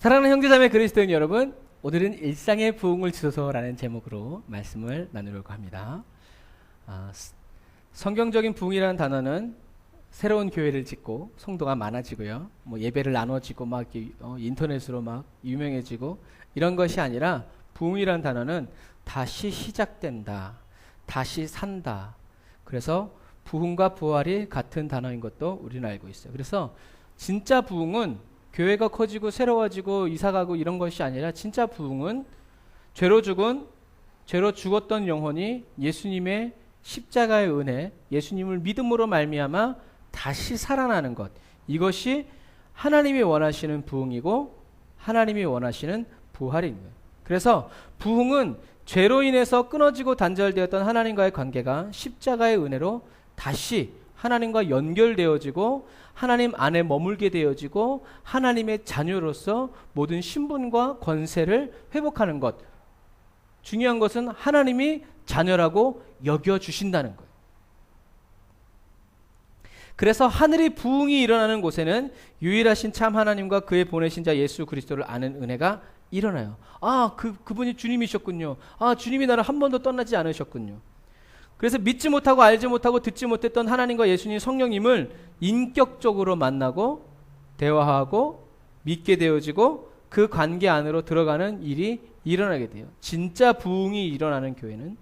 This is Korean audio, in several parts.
사랑하는 형제자매 그리스도인 여러분, 오늘은 일상의 부흥을 주소서라는 제목으로 말씀을 나누려고 합니다. 성경적인 부흥이라는 단어는 새로운 교회를 짓고 성도가 많아지고요, 예배를 나눠지고 막 인터넷으로 막 유명해지고 이런 것이 아니라, 부흥이라는 단어는 다시 시작된다, 다시 산다. 그래서 부흥과 부활이 같은 단어인 것도 우리는 알고 있어요. 그래서 진짜 부흥은 교회가 커지고 새로워지고 이사가고 이런 것이 아니라, 진짜 부흥은 죄로 죽었던 영혼이 예수님의 십자가의 은혜, 예수님을 믿음으로 말미암아 다시 살아나는 것, 이것이 하나님이 원하시는 부흥이고 하나님이 원하시는 부활인 거예요. 그래서 부흥은 죄로 인해서 끊어지고 단절되었던 하나님과의 관계가 십자가의 은혜로 다시 하나님과 연결되어지고 하나님 안에 머물게 되어지고 하나님의 자녀로서 모든 신분과 권세를 회복하는 것. 중요한 것은 하나님이 자녀라고 여겨주신다는 거예요. 그래서 하늘의 부흥이 일어나는 곳에는 유일하신 참 하나님과 그의 보내신 자 예수 그리스도를 아는 은혜가 일어나요. 그분이 주님이셨군요. 주님이 나를 한 번도 떠나지 않으셨군요. 그래서 믿지 못하고 알지 못하고 듣지 못했던 하나님과 예수님 성령님을 인격적으로 만나고 대화하고 믿게 되어지고 그 관계 안으로 들어가는 일이 일어나게 돼요. 진짜 부흥이 일어나는 교회는.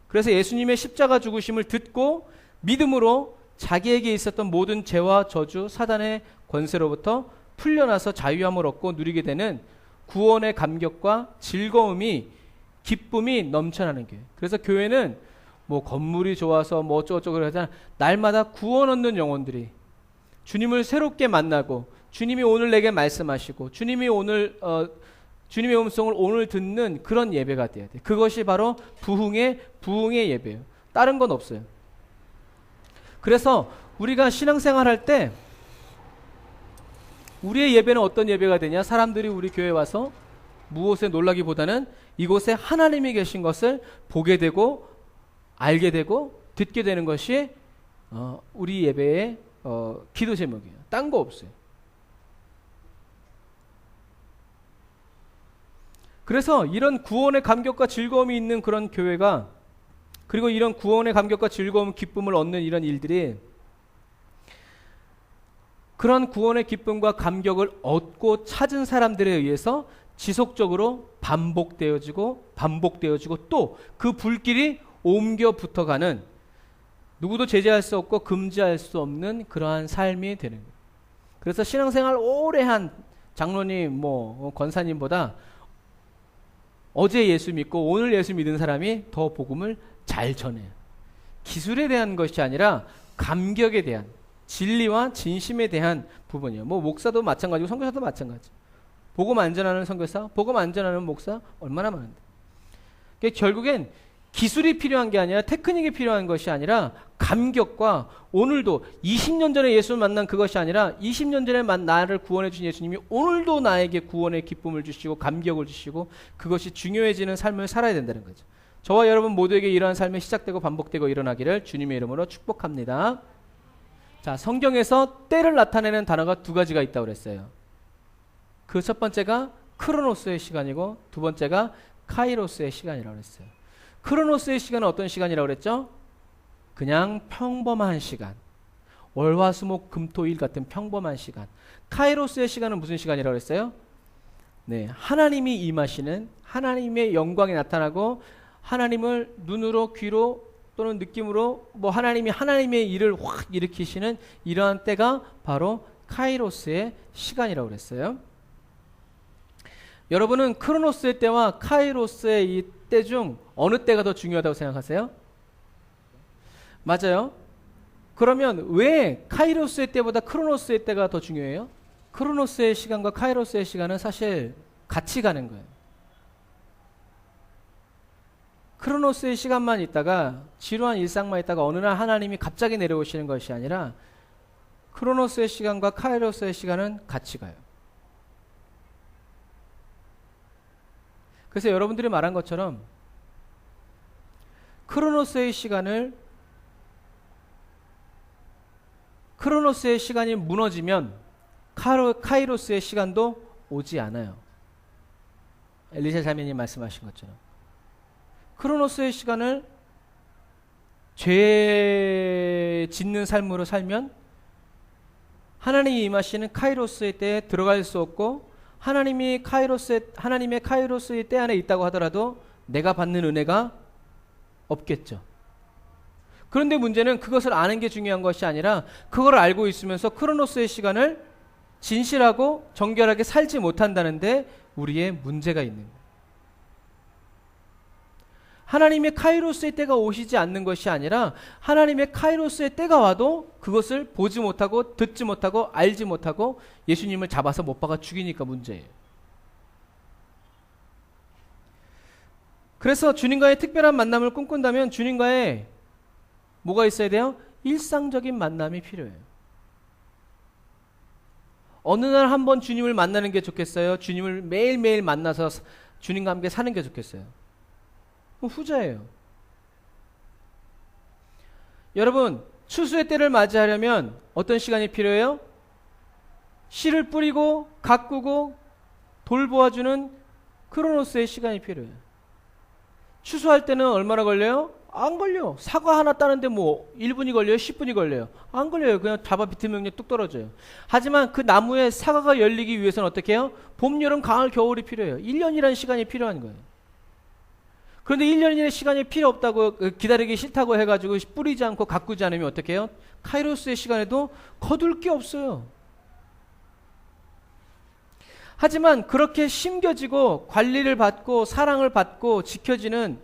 그래서 예수님의 십자가 죽으심을 듣고 믿음으로 자기에게 있었던 모든 죄와 저주, 사단의 권세로부터 풀려나서 자유함을 얻고 누리게 되는 구원의 감격과 즐거움이, 기쁨이 넘쳐나는 교회. 그래서 교회는 건물이 좋아서 어쩌고저쩌고 그러잖아. 날마다 구원 얻는 영혼들이 주님을 새롭게 만나고, 주님이 오늘 내게 말씀하시고, 주님이 오늘 주님의 음성을 오늘 듣는 그런 예배가 돼야 돼. 그것이 바로 부흥의 예배예요. 다른 건 없어요. 그래서 우리가 신앙생활 할 때 우리의 예배는 어떤 예배가 되냐? 사람들이 우리 교회에 와서 무엇에 놀라기보다는 이곳에 하나님이 계신 것을 보게 되고 알게 되고 듣게 되는 것이 우리 예배의 기도 제목이에요. 딴 거 없어요. 그래서 이런 구원의 감격과 즐거움이 있는 그런 교회가, 그리고 이런 구원의 감격과 즐거움, 기쁨을 얻는 이런 일들이, 그런 구원의 기쁨과 감격을 얻고 찾은 사람들에 의해서 지속적으로 반복되어지고 또 그 불길이 옮겨 붙어가는, 누구도 제재할 수 없고 금지할 수 없는 그러한 삶이 되는 거예요. 그래서 신앙생활 오래 한 장로님, 권사님보다 어제 예수 믿고 오늘 예수 믿은 사람이 더 복음을 잘 전해요. 기술에 대한 것이 아니라 감격에 대한, 진리와 진심에 대한 부분이에요. 목사도 마찬가지고 선교사도 마찬가지. 복음 안 전하는 선교사, 복음 안 전하는 목사 얼마나 많은데. 그러니까 결국엔 기술이 필요한 게 아니라, 테크닉이 필요한 것이 아니라, 감격과, 오늘도 20년 전에 예수를 만난 그것이 아니라 20년 전에 나를 구원해 주신 예수님이 오늘도 나에게 구원의 기쁨을 주시고 감격을 주시고, 그것이 중요해지는 삶을 살아야 된다는 거죠. 저와 여러분 모두에게 이러한 삶이 시작되고 반복되고 일어나기를 주님의 이름으로 축복합니다. 자, 성경에서 때를 나타내는 단어가 두 가지가 있다고 그랬어요. 그 첫 번째가 크로노스의 시간이고, 두 번째가 카이로스의 시간이라고 그랬어요. 크로노스의 시간은 어떤 시간이라고 그랬죠? 그냥 평범한 시간. 월화수목 금토일 같은 평범한 시간. 카이로스의 시간은 무슨 시간이라고 그랬어요? 네, 하나님이 임하시는, 하나님의 영광이 나타나고 하나님을 눈으로, 귀로 또는 느낌으로 하나님의 일을 확 일으키시는 이러한 때가 바로 카이로스의 시간이라고 그랬어요. 여러분은 크로노스의 때와 카이로스의 이 때 중 어느 때가 더 중요하다고 생각하세요? 맞아요. 그러면 왜 카이로스의 때보다 크로노스의 때가 더 중요해요? 크로노스의 시간과 카이로스의 시간은 사실 같이 가는 거예요. 크로노스의 시간만 있다가, 지루한 일상만 있다가 어느 날 하나님이 갑자기 내려오시는 것이 아니라, 크로노스의 시간과 카이로스의 시간은 같이 가요. 그래서 여러분들이 말한 것처럼 크로노스의 시간이 무너지면 카이로스의 시간도 오지 않아요. 엘리샤 자매님 말씀하신 것처럼 크로노스의 시간을 죄 짓는 삶으로 살면 하나님이 임하시는 카이로스의 때에 들어갈 수 없고, 하나님의 카이로스의 때 안에 있다고 하더라도 내가 받는 은혜가 없겠죠. 그런데 문제는 그것을 아는 게 중요한 것이 아니라 그걸 알고 있으면서 크로노스의 시간을 진실하고 정결하게 살지 못한다는데 우리의 문제가 있는 거예요. 하나님의 카이로스의 때가 오시지 않는 것이 아니라 하나님의 카이로스의 때가 와도 그것을 보지 못하고 듣지 못하고 알지 못하고 예수님을 잡아서 못 박아 죽이니까 문제예요. 그래서 주님과의 특별한 만남을 꿈꾼다면 주님과의 뭐가 있어야 돼요? 일상적인 만남이 필요해요. 어느 날 한번 주님을 만나는 게 좋겠어요? 주님을 매일매일 만나서 주님과 함께 사는 게 좋겠어요? 후자예요. 여러분, 추수의 때를 맞이하려면 어떤 시간이 필요해요? 씨를 뿌리고 가꾸고 돌보아주는 크로노스의 시간이 필요해요. 추수할 때는 얼마나 걸려요? 안 걸려. 사과 하나 따는데 뭐 1분이 걸려요? 10분이 걸려요? 안 걸려요. 그냥 잡아 비틀면 그냥 뚝 떨어져요. 하지만 그 나무에 사과가 열리기 위해서는 어떻게 해요? 봄, 여름, 가을, 겨울이 필요해요. 1년이라는 시간이 필요한 거예요. 그런데 1년의 시간이 필요 없다고, 기다리기 싫다고 해가지고 뿌리지 않고 가꾸지 않으면 어떻게 해요? 카이로스의 시간에도 거둘 게 없어요. 하지만 그렇게 심겨지고 관리를 받고 사랑을 받고 지켜지는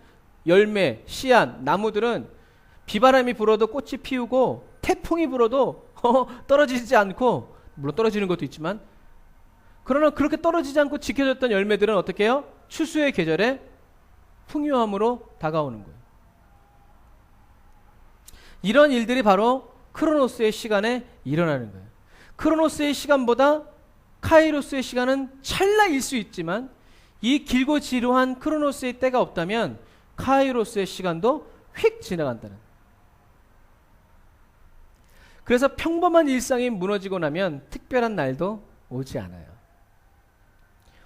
열매, 씨앗, 나무들은 비바람이 불어도 꽃이 피우고 태풍이 불어도 떨어지지 않고, 물론 떨어지는 것도 있지만, 그러나 그렇게 떨어지지 않고 지켜졌던 열매들은 어떻게 해요? 추수의 계절에 풍요함으로 다가오는 거예요. 이런 일들이 바로 크로노스의 시간에 일어나는 거예요. 크로노스의 시간보다 카이로스의 시간은 찰나일 수 있지만 이 길고 지루한 크로노스의 때가 없다면 카이로스의 시간도 휙 지나간다는. 그래서 평범한 일상이 무너지고 나면 특별한 날도 오지 않아요.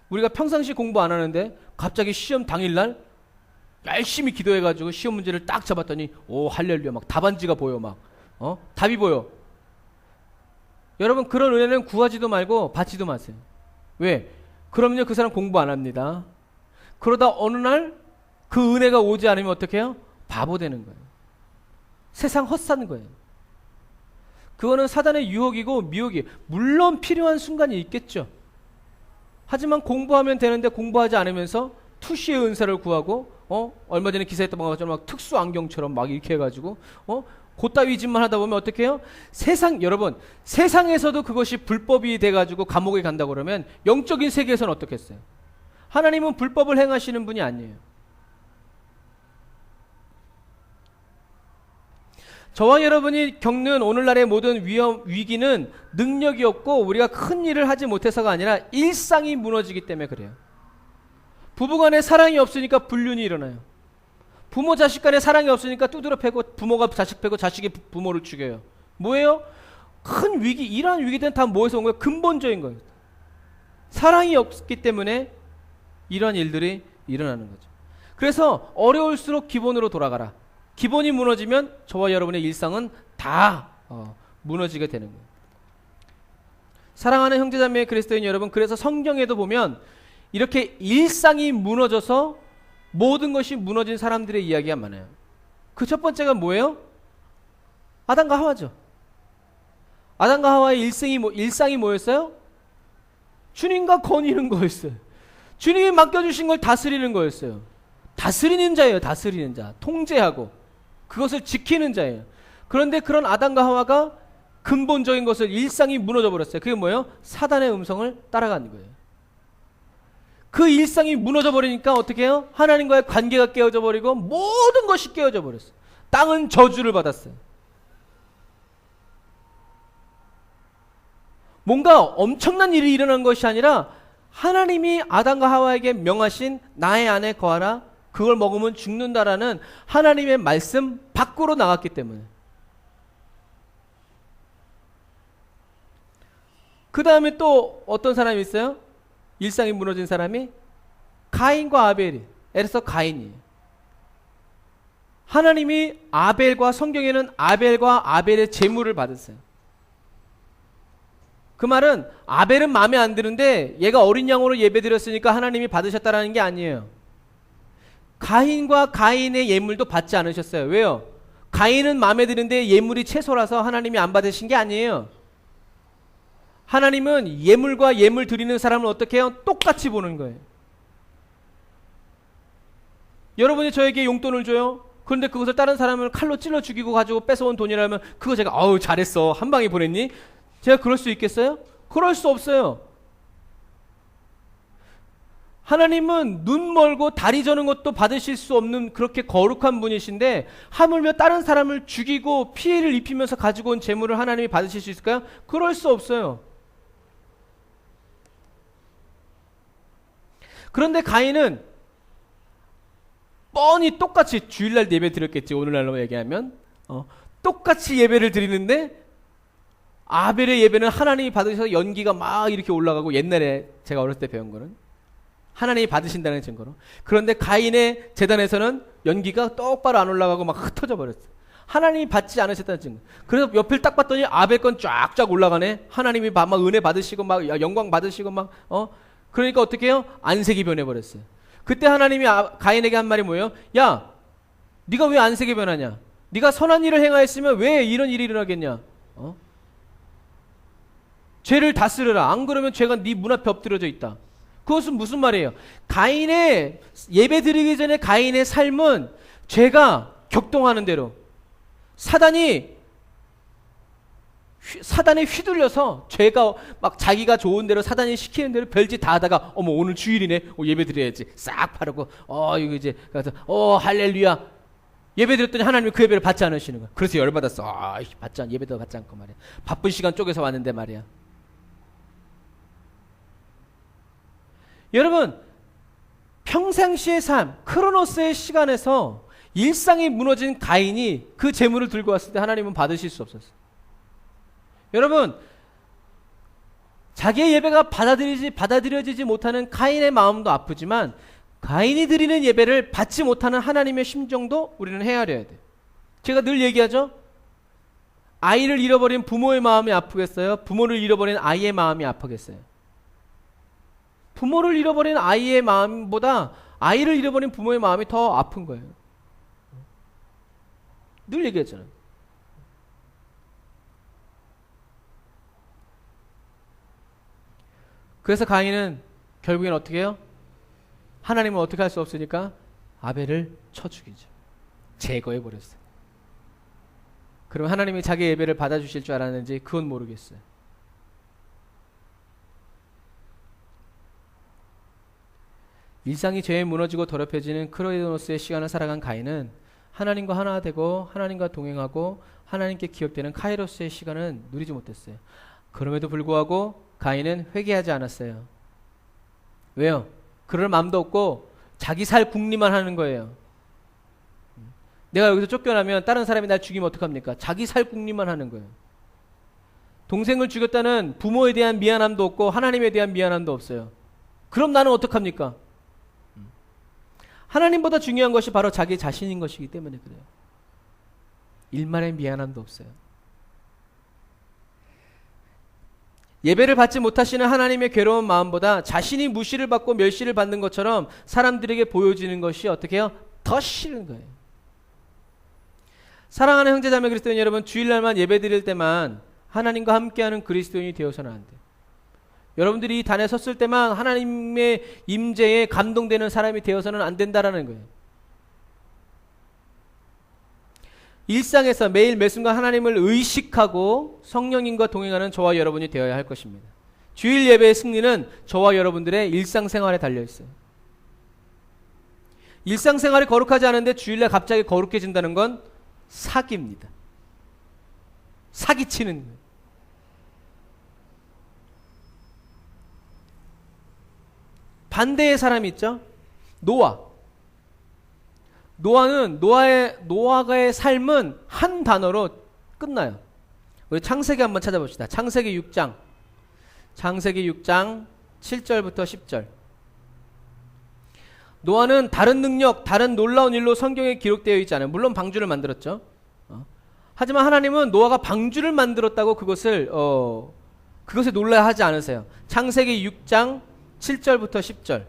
우리가 평상시 공부 안 하는데 갑자기 시험 당일날 열심히 기도해가지고 시험 문제를 딱 잡았더니 오 할렐루야 막 답안지가 보여 막 답이 보여. 여러분 그런 은혜는 구하지도 말고 받지도 마세요. 왜? 그러면요 그 사람 공부 안 합니다. 그러다 어느 날 그 은혜가 오지 않으면 어떻게 해요? 바보 되는 거예요. 세상 헛사는 거예요. 그거는 사단의 유혹이고 미혹이에요. 물론 필요한 순간이 있겠죠. 하지만 공부하면 되는데 공부하지 않으면서 투시의 은사를 구하고 얼마 전에 기사에 했던 것처럼 막 특수 안경처럼 막 이렇게 해가지고 그따위 짓만 하다 보면 어떻게 해요? 여러분 세상에서도 그것이 불법이 돼가지고 감옥에 간다고 그러면 영적인 세계에서는 어떻겠어요? 하나님은 불법을 행하시는 분이 아니에요. 저와 여러분이 겪는 오늘날의 모든 위기는 능력이 없고 우리가 큰 일을 하지 못해서가 아니라 일상이 무너지기 때문에 그래요. 부부간에 사랑이 없으니까 불륜이 일어나요. 부모 자식 간에 사랑이 없으니까 두드러 패고 부모가 자식 패고 자식이 부모를 죽여요. 뭐예요? 큰 위기, 이러한 위기들은 다 뭐에서 온 거예요? 근본적인 거예요. 사랑이 없기 때문에 이러한 일들이 일어나는 거죠. 그래서 어려울수록 기본으로 돌아가라. 기본이 무너지면 저와 여러분의 일상은 다 무너지게 되는 거예요. 사랑하는 형제자매 그리스도인 여러분, 그래서 성경에도 보면 이렇게 일상이 무너져서 모든 것이 무너진 사람들의 이야기가 많아요. 그 첫 번째가 뭐예요? 아담과 하와죠. 아담과 하와의 일상이 뭐였어요? 주님과 거니는 거였어요. 주님이 맡겨주신 걸 다스리는 거였어요. 다스리는 자예요. 다스리는 자. 통제하고 그것을 지키는 자예요. 그런데 그런 아담과 하와가 근본적인 것을 일상이 무너져 버렸어요. 그게 뭐예요? 사단의 음성을 따라가는 거예요. 그 일상이 무너져 버리니까 어떻게 해요? 하나님과의 관계가 깨어져 버리고 모든 것이 깨어져 버렸어요. 땅은 저주를 받았어요. 뭔가 엄청난 일이 일어난 것이 아니라 하나님이 아담과 하와에게 명하신 나의 안에 거하라, 그걸 먹으면 죽는다라는 하나님의 말씀 밖으로 나갔기 때문에. 그 다음에 또 어떤 사람이 있어요? 일상이 무너진 사람이 가인과 아벨이. 그래서 가인이에요. 하나님이 아벨과 성경에는 아벨과 아벨의 제물을 받았어요. 그 말은 아벨은 마음에 안 드는데 얘가 어린 양으로 예배드렸으니까 하나님이 받으셨다라는 게 아니에요. 가인과 가인의 예물도 받지 않으셨어요. 왜요? 가인은 마음에 드는데 예물이 채소라서 하나님이 안 받으신 게 아니에요. 하나님은 예물과 예물 드리는 사람을 어떻게 해요? 똑같이 보는 거예요. 여러분이 저에게 용돈을 줘요. 그런데 그것을 다른 사람을 칼로 찔러 죽이고 가지고 뺏어온 돈이라면 그거 제가 어우 잘했어 한 방에 보냈니? 제가 그럴 수 있겠어요? 그럴 수 없어요. 하나님은 눈 멀고 다리 저는 것도 받으실 수 없는 그렇게 거룩한 분이신데 하물며 다른 사람을 죽이고 피해를 입히면서 가지고 온 재물을 하나님이 받으실 수 있을까요? 그럴 수 없어요. 그런데 가인은 뻔히 똑같이 주일날 예배 드렸겠지. 오늘날로 얘기하면 똑같이 예배를 드리는데 아벨의 예배는 하나님이 받으셔서 연기가 막 이렇게 올라가고 옛날에 제가 어렸을 때 배운 거는 하나님이 받으신다는 증거로. 그런데 가인의 제단에서는 연기가 똑바로 안 올라가고 막 흩어져 버렸어요. 하나님이 받지 않으셨다는 증거. 그래서 옆을 딱 봤더니 아벨 건 쫙쫙 올라가네. 하나님이 막 은혜 받으시고 막 영광 받으시고 막 그러니까 어떻게 해요? 안색이 변해버렸어요. 그때 하나님이 가인에게 한 말이 뭐예요? 야, 네가 왜 안색이 변하냐? 네가 선한 일을 행하였으면 왜 이런 일이 일어나겠냐? 죄를 다스려라. 안 그러면 죄가 네 문 앞에 엎드려져 있다. 그것은 무슨 말이에요? 가인의 예배 드리기 전에 가인의 삶은 죄가 격동하는 대로 사단이 휘둘려서 죄가 막 자기가 좋은 대로 사단이 시키는 대로 별짓 다 하다가 어머 오늘 주일이네. 예배 드려야지. 싹 바르고 이거 이제 가서 할렐루야. 예배 드렸더니 하나님이 그 예배를 받지 않으시는 거야. 그래서 열받았어. 예배도 받지 않고 말이야. 바쁜 시간 쪼개서 왔는데 말이야. 여러분 평상시의 삶, 크로노스의 시간에서 일상이 무너진 가인이 그 재물을 들고 왔을 때 하나님은 받으실 수 없었어요. 여러분 자기의 예배가 받아들여지지 못하는 가인의 마음도 아프지만 가인이 드리는 예배를 받지 못하는 하나님의 심정도 우리는 헤아려야 돼요. 제가 늘 얘기하죠. 아이를 잃어버린 부모의 마음이 아프겠어요? 부모를 잃어버린 아이의 마음이 아프겠어요? 부모를 잃어버린 아이의 마음보다 아이를 잃어버린 부모의 마음이 더 아픈 거예요. 늘 얘기했잖아요. 그래서 가인은 결국엔 어떻게 해요? 하나님은 어떻게 할 수 없으니까 아벨을 쳐 죽이죠. 제거해버렸어요. 그러면 하나님이 자기 예배를 받아주실 줄 알았는지 그건 모르겠어요. 일상이 죄에 무너지고 더럽혀지는 크로노스의 시간을 살아간 가인은 하나님과 하나 되고 하나님과 동행하고 하나님께 기억되는 카이로스의 시간은 누리지 못했어요. 그럼에도 불구하고 가인은 회개하지 않았어요. 왜요? 그럴 마음도 없고 자기 살 궁리만 하는 거예요. 내가 여기서 쫓겨나면 다른 사람이 날 죽이면 어떡합니까? 자기 살 궁리만 하는 거예요. 동생을 죽였다는 부모에 대한 미안함도 없고 하나님에 대한 미안함도 없어요. 그럼 나는 어떡합니까? 하나님보다 중요한 것이 바로 자기 자신인 것이기 때문에 그래요. 일말의 미안함도 없어요. 예배를 받지 못하시는 하나님의 괴로운 마음보다 자신이 무시를 받고 멸시를 받는 것처럼 사람들에게 보여지는 것이 어떻게 해요? 더 싫은 거예요. 사랑하는 형제자매 그리스도인 여러분, 주일날만 예배 드릴 때만 하나님과 함께하는 그리스도인이 되어서는 안 돼요. 여러분들이 이 단에 섰을 때만 하나님의 임재에 감동되는 사람이 되어서는 안 된다라는 거예요. 일상에서 매일 매순간 하나님을 의식하고 성령님과 동행하는 저와 여러분이 되어야 할 것입니다. 주일 예배의 승리는 저와 여러분들의 일상생활에 달려있어요. 일상생활이 거룩하지 않은데 주일날 갑자기 거룩해진다는 건 사기입니다. 사기치는 거예요. 반대의 사람이 있죠. 노아의 삶은 한 단어로 끝나요. 우리 창세기 한번 찾아봅시다. 창세기 6장 7절부터 10절. 노아는 다른 능력, 다른 놀라운 일로 성경에 기록되어 있지 않아요. 물론 방주를 만들었죠. 하지만 하나님은 노아가 방주를 만들었다고 그것에 놀라하지 않으세요. 창세기 6장 7절부터 10절.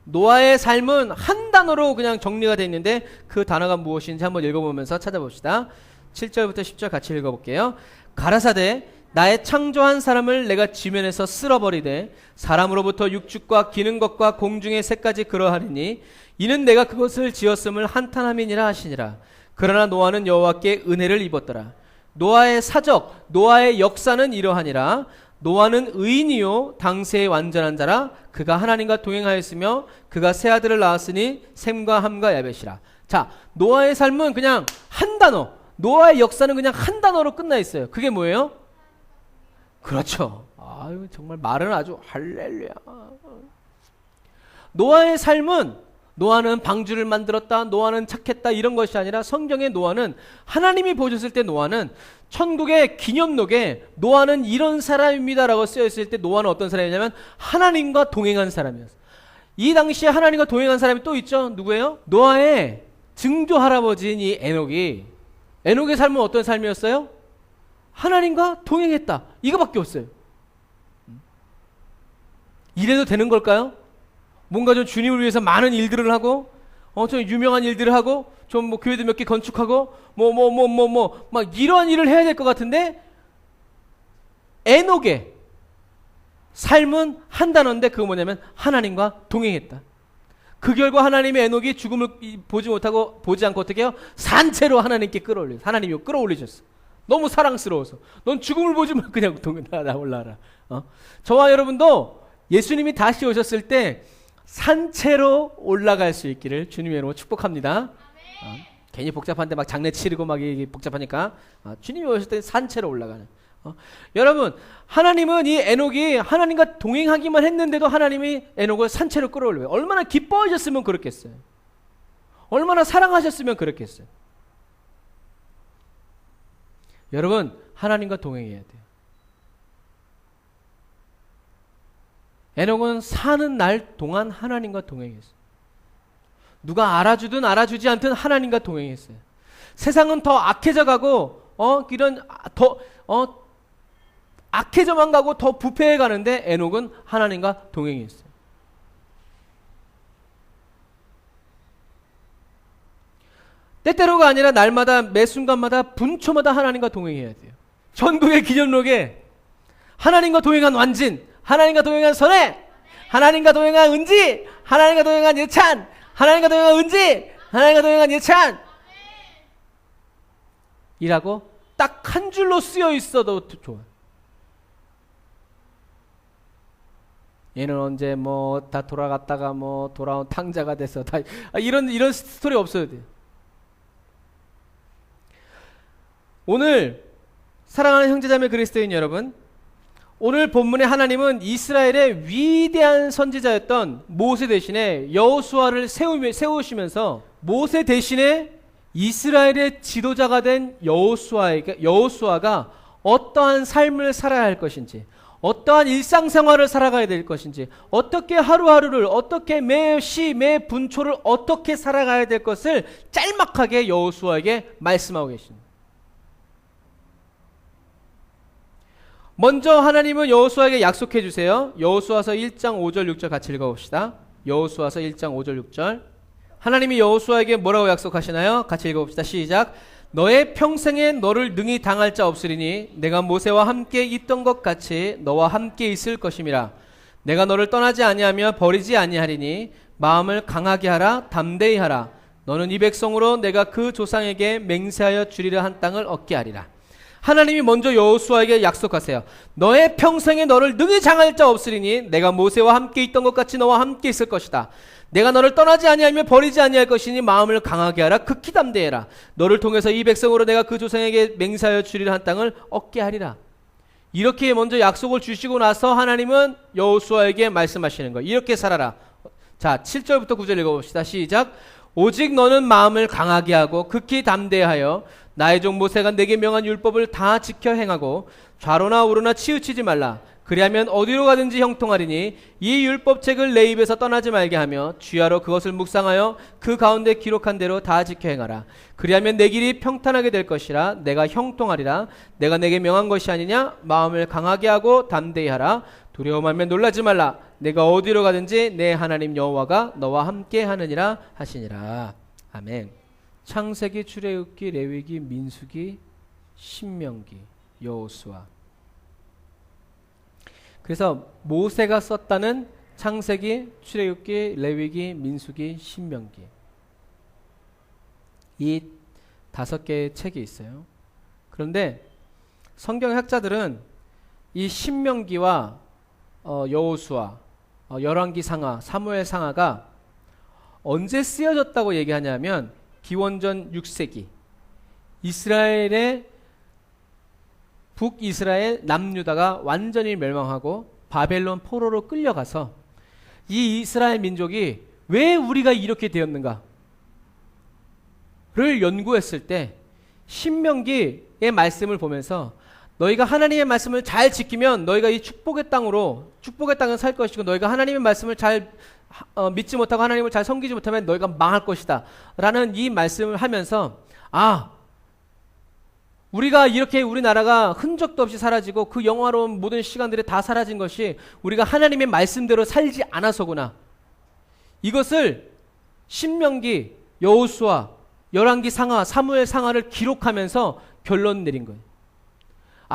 노아의 삶은 한 단어로 그냥 정리가 되어 있는데 그 단어가 무엇인지 한번 읽어보면서 찾아봅시다. 7절부터 10절 같이 읽어볼게요. 가라사대 나의 창조한 사람을 내가 지면에서 쓸어버리되 사람으로부터 육축과 기는 것과 공중의 새까지 그러하리니 이는 내가 그것을 지었음을 한탄함이니라 하시니라. 그러나 노아는 여호와께 은혜를 입었더라. 노아의 사적, 노아의 역사는 이러하니라. 노아는 의인이요 당세의 완전한 자라. 그가 하나님과 동행하였으며 그가 세 아들을 낳았으니 셈과 함과 야벳이라. 자, 노아의 삶은 그냥 한 단어, 노아의 역사는 그냥 한 단어로 끝나 있어요. 그게 뭐예요? 그렇죠. 아유, 정말 말은 아주 할렐루야. 노아의 삶은 노아는 방주를 만들었다, 노아는 착했다 이런 것이 아니라 성경의 노아는 하나님이 보셨을 때 노아는 천국의 기념록에 노아는 이런 사람입니다라고 쓰여있을 때 노아는 어떤 사람이냐면 하나님과 동행한 사람이었어요. 이 당시에 하나님과 동행한 사람이 또 있죠. 누구예요? 노아의 증조 할아버지인 이 에녹이, 에녹의 삶은 어떤 삶이었어요? 하나님과 동행했다. 이거밖에 없어요. 이래도 되는 걸까요? 뭔가 좀 주님을 위해서 많은 일들을 하고, 좀 유명한 일들을 하고, 좀 뭐 교회도 몇 개 건축하고, 막 이러한 일을 해야 될 것 같은데, 에녹의 삶은 한 단어인데 그거 뭐냐면 하나님과 동행했다. 그 결과 하나님의 에녹이 죽음을 보지 않고 어떻게 해요? 산채로 하나님께 끌어올려. 하나님이 끌어올리셨어. 너무 사랑스러워서. 넌 죽음을 보지 마. 그냥 나 올라와라. 저와 여러분도 예수님이 다시 오셨을 때 산채로 올라갈 수 있기를 주님의 이름으로 축복합니다. 괜히 복잡한데 막 장례 치르고 막 복잡하니까 주님이 오셨을 때 산채로 올라가는. 여러분, 하나님은 이 에녹이 하나님과 동행하기만 했는데도 하나님이 에녹을 산채로 끌어올려요. 얼마나 기뻐하셨으면 그렇겠어요. 얼마나 사랑하셨으면 그렇겠어요. 여러분, 하나님과 동행해야 돼요. 에녹은 사는 날 동안 하나님과 동행했어요. 누가 알아주든 알아주지 않든 하나님과 동행했어요. 세상은 더 악해져 가고 악해져만 가고 더 부패해 가는데 에녹은 하나님과 동행했어요. 때때로가 아니라 날마다 매 순간마다 분초마다 하나님과 동행해야 돼요. 전국의 기념록에 하나님과 동행한 완진, 하나님과 동행한 선해, 하나님과 동행한 은지, 하나님과 동행한 예찬, 하나님과 동행한 은지, 하나님과 동행한 예찬 이라고 딱 한 줄로 쓰여 있어도 좋아요. 얘는 언제 뭐 다 돌아갔다가 뭐 돌아온 탕자가 돼서 다 이런 스토리 없어야 돼요. 오늘 사랑하는 형제자매 그리스도인 여러분, 오늘 본문의 하나님은 이스라엘의 위대한 선지자였던 모세 대신에 여호수아를 세우시면서 모세 대신에 이스라엘의 지도자가 된 여호수아가 어떠한 삶을 살아야 할 것인지, 어떠한 일상생활을 살아가야 될 것인지, 어떻게 하루하루를, 어떻게 매 시, 매 분초를 어떻게 살아가야 될 것을 짤막하게 여호수아에게 말씀하고 계십니다. 먼저 하나님은 여호수아에게 약속해 주세요. 여호수아서 1장 5절 6절 같이 읽어봅시다. 여호수아서 1장 5절 6절. 하나님이 여호수아에게 뭐라고 약속하시나요? 같이 읽어봅시다. 시작. 너의 평생에 너를 능히 당할 자 없으리니 내가 모세와 함께 있던 것 같이 너와 함께 있을 것임이라. 내가 너를 떠나지 아니하며 버리지 아니하리니 마음을 강하게 하라, 담대히 하라. 너는 이 백성으로 내가 그 조상에게 맹세하여 주리라 한 땅을 얻게 하리라. 하나님이 먼저 여호수아에게 약속하세요. 너의 평생에 너를 능히 장할 자 없으리니 내가 모세와 함께 있던 것 같이 너와 함께 있을 것이다. 내가 너를 떠나지 아니하며 버리지 아니할 것이니 마음을 강하게 하라, 극히 담대해라. 너를 통해서 이 백성으로 내가 그 조상에게 맹세하여 주리라 한 땅을 얻게 하리라. 이렇게 먼저 약속을 주시고 나서 하나님은 여호수아에게 말씀하시는 거예요. 이렇게 살아라. 자, 7절부터 9절 읽어봅시다. 시작. 오직 너는 마음을 강하게 하고 극히 담대하여 나의 종 모세가 내게 명한 율법을 다 지켜 행하고 좌로나 우로나 치우치지 말라. 그리하면 어디로 가든지 형통하리니 이 율법책을 내 입에서 떠나지 말게 하며 주야로 그것을 묵상하여 그 가운데 기록한 대로 다 지켜 행하라. 그리하면 내 길이 평탄하게 될 것이라. 내가 형통하리라. 내가 내게 명한 것이 아니냐. 마음을 강하게 하고 담대히 하라. 두려워하면 놀라지 말라. 내가 어디로 가든지 내 하나님 여호와가 너와 함께 하느니라 하시니라. 아멘. 창세기, 출애굽기, 레위기, 민수기, 신명기, 여호수아. 그래서 모세가 썼다는 창세기, 출애굽기, 레위기, 민수기, 신명기, 이 5개의 책이 있어요. 그런데 성경학자들은 이 신명기와 여호수아, 열왕기 상하, 사무엘 상하가 언제 쓰여졌다고 얘기하냐면 기원전 6세기 이스라엘의 북이스라엘 남유다가 완전히 멸망하고 바벨론 포로로 끌려가서 이 이스라엘 민족이 왜 우리가 이렇게 되었는가를 연구했을 때 신명기의 말씀을 보면서 너희가 하나님의 말씀을 잘 지키면 너희가 이 축복의 땅에 살 것이고 너희가 하나님의 말씀을 잘 믿지 못하고 하나님을 잘 섬기지 못하면 너희가 망할 것이다 라는 이 말씀을 하면서 우리가 이렇게 우리나라가 흔적도 없이 사라지고 그 영화로운 모든 시간들이 다 사라진 것이 우리가 하나님의 말씀대로 살지 않아서구나. 이것을 신명기, 여호수아, 열왕기 상하, 사무엘 상하를 기록하면서 결론 내린 거예요.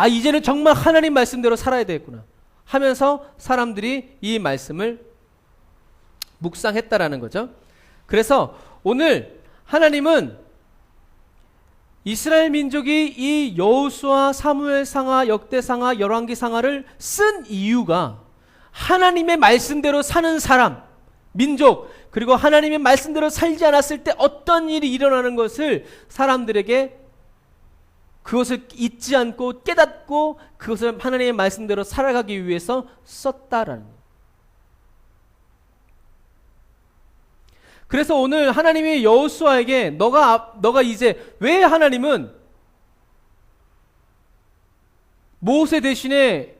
이제는 정말 하나님 말씀대로 살아야 되겠구나 하면서 사람들이 이 말씀을 묵상했다라는 거죠. 그래서 오늘 하나님은 이스라엘 민족이 이 여호수아, 사무엘 상하, 역대 상하, 열왕기 상하를 쓴 이유가 하나님의 말씀대로 사는 사람, 민족, 그리고 하나님의 말씀대로 살지 않았을 때 어떤 일이 일어나는 것을 사람들에게 그것을 잊지 않고 깨닫고 그것을 하나님의 말씀대로 살아가기 위해서 썼다라는 거예요. 그래서 오늘 하나님이 여호수아에게 너가 이제 왜 하나님은 모세 대신에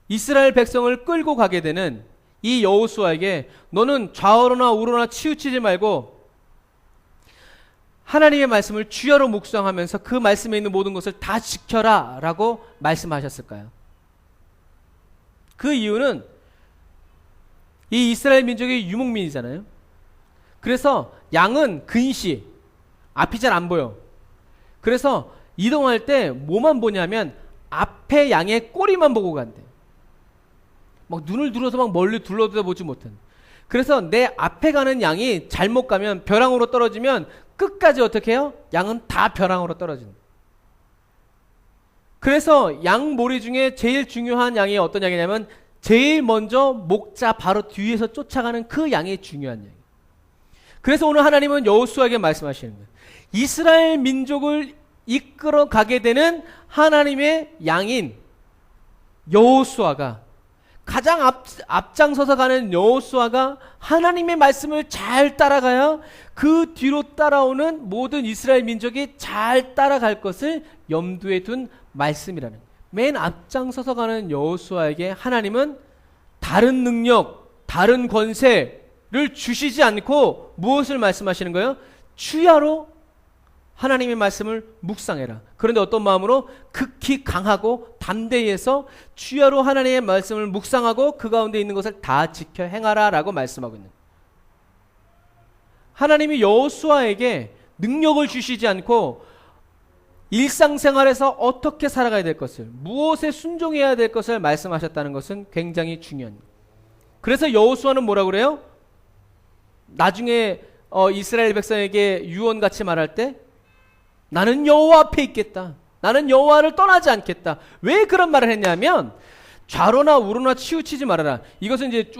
이스라엘 백성을 끌고 가게 되는 이 여호수아에게 너는 좌우로나 우로나 치우치지 말고 하나님의 말씀을 주야로 묵상하면서 그 말씀에 있는 모든 것을 다 지켜라 라고 말씀하셨을까요? 그 이유는 이 이스라엘 민족이 유목민이잖아요. 그래서 양은 근시, 앞이 잘 안 보여. 그래서 이동할 때 뭐만 보냐면 앞에 양의 꼬리만 보고 간대. 막 눈을 들어서 막 멀리 둘러보지 못한. 그래서 내 앞에 가는 양이 잘못 가면 벼랑으로 떨어지면 끝까지 어떻게 해요? 양은 다 벼랑으로 떨어진다. 그래서 양 모리 중에 제일 중요한 양이 어떤 양이냐면 제일 먼저 목자 바로 뒤에서 쫓아가는 그 양이 중요한 양이에요. 그래서 오늘 하나님은 여호수아에게 말씀하시는 거예요. 이스라엘 민족을 이끌어 가게 되는 하나님의 양인 여호수아가 가장 앞장서서 가는 여호수아가 하나님의 말씀을 잘 따라가야 그 뒤로 따라오는 모든 이스라엘 민족이 잘 따라갈 것을 염두에 둔 말씀이라는 거예요. 맨 앞장서서 가는 여호수아에게 하나님은 다른 능력, 다른 권세를 주시지 않고 무엇을 말씀하시는 거예요? 주야로 하나님의 말씀을 묵상해라. 그런데 어떤 마음으로? 극히 강하고 담대히 해서 주야로 하나님의 말씀을 묵상하고 그 가운데 있는 것을 다 지켜 행하라 라고 말씀하고 있는 거예요. 하나님이 여호수아에게 능력을 주시지 않고 일상생활에서 어떻게 살아가야 될 것을, 무엇에 순종해야 될 것을 말씀하셨다는 것은 굉장히 중요한 거예요. 그래서 여호수아는 뭐라고 그래요? 나중에 이스라엘 백성에게 유언같이 말할 때 나는 여호와 앞에 있겠다. 나는 여호와를 떠나지 않겠다. 왜 그런 말을 했냐면 좌로나 우로나 치우치지 말아라. 이것은 이제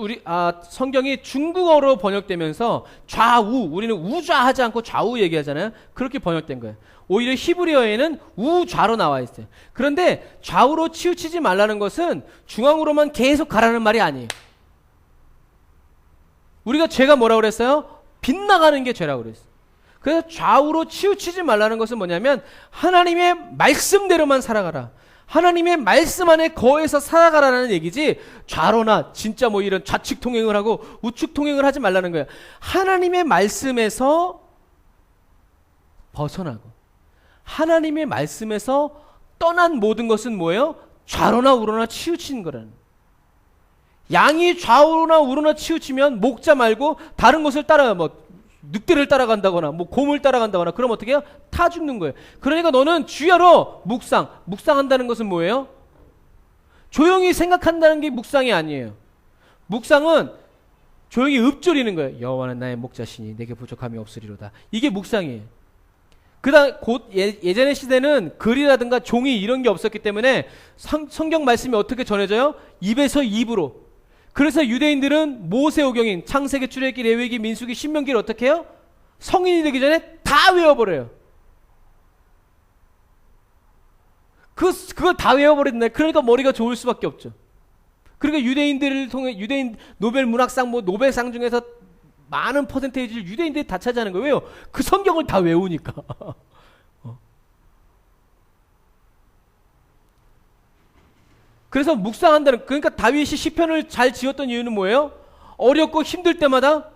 성경이 중국어로 번역되면서 좌우, 우리는 우좌하지 않고 좌우 얘기하잖아요. 그렇게 번역된 거예요. 오히려 히브리어에는 우좌로 나와 있어요. 그런데 좌우로 치우치지 말라는 것은 중앙으로만 계속 가라는 말이 아니에요. 우리가 죄가 뭐라고 그랬어요? 빗나가는 게 죄라고 그랬어요. 그래서 좌우로 치우치지 말라는 것은 뭐냐면 하나님의 말씀대로만 살아가라. 하나님의 말씀 안에 거해서 살아가라는 얘기지, 좌로나 진짜 뭐 이런 좌측 통행을 하고 우측 통행을 하지 말라는 거예요. 하나님의 말씀에서 벗어나고 하나님의 말씀에서 떠난 모든 것은 뭐예요? 좌로나 우로나 치우치는 거라는. 양이 좌우로나 우로나 치우치면 목자 말고 다른 것을 따라, 뭐 늑대를 따라간다거나 뭐 곰을 따라간다거나, 그럼 어떻게 해요? 타 죽는 거예요. 그러니까 너는 주야로 묵상한다는 것은 뭐예요? 조용히 생각한다는 게 묵상이 아니에요. 묵상은 조용히 읊조리는 거예요. 여호와는 나의 목자시니 내게 부족함이 없으리로다. 이게 묵상이에요. 그다음 곧 예전의 시대는 글이라든가 종이 이런 게 없었기 때문에 성경 말씀이 어떻게 전해져요? 입에서 입으로. 그래서 유대인들은 모세오경인 창세기, 출애굽기, 레위기, 민수기, 신명기를 어떻게 해요? 성인이 되기 전에 다 외워버려요. 그걸 다 외워버렸네. 그러니까 머리가 좋을 수밖에 없죠. 그러니까 유대인들을 통해 유대인 노벨 문학상, 뭐 노벨상 중에서 많은 퍼센테이지를 유대인들이 다 차지하는 거예요. 왜요? 그 성경을 다 외우니까. 그래서 묵상한다는, 그러니까 다윗이 시편을 잘 지었던 이유는 뭐예요? 어렵고 힘들 때마다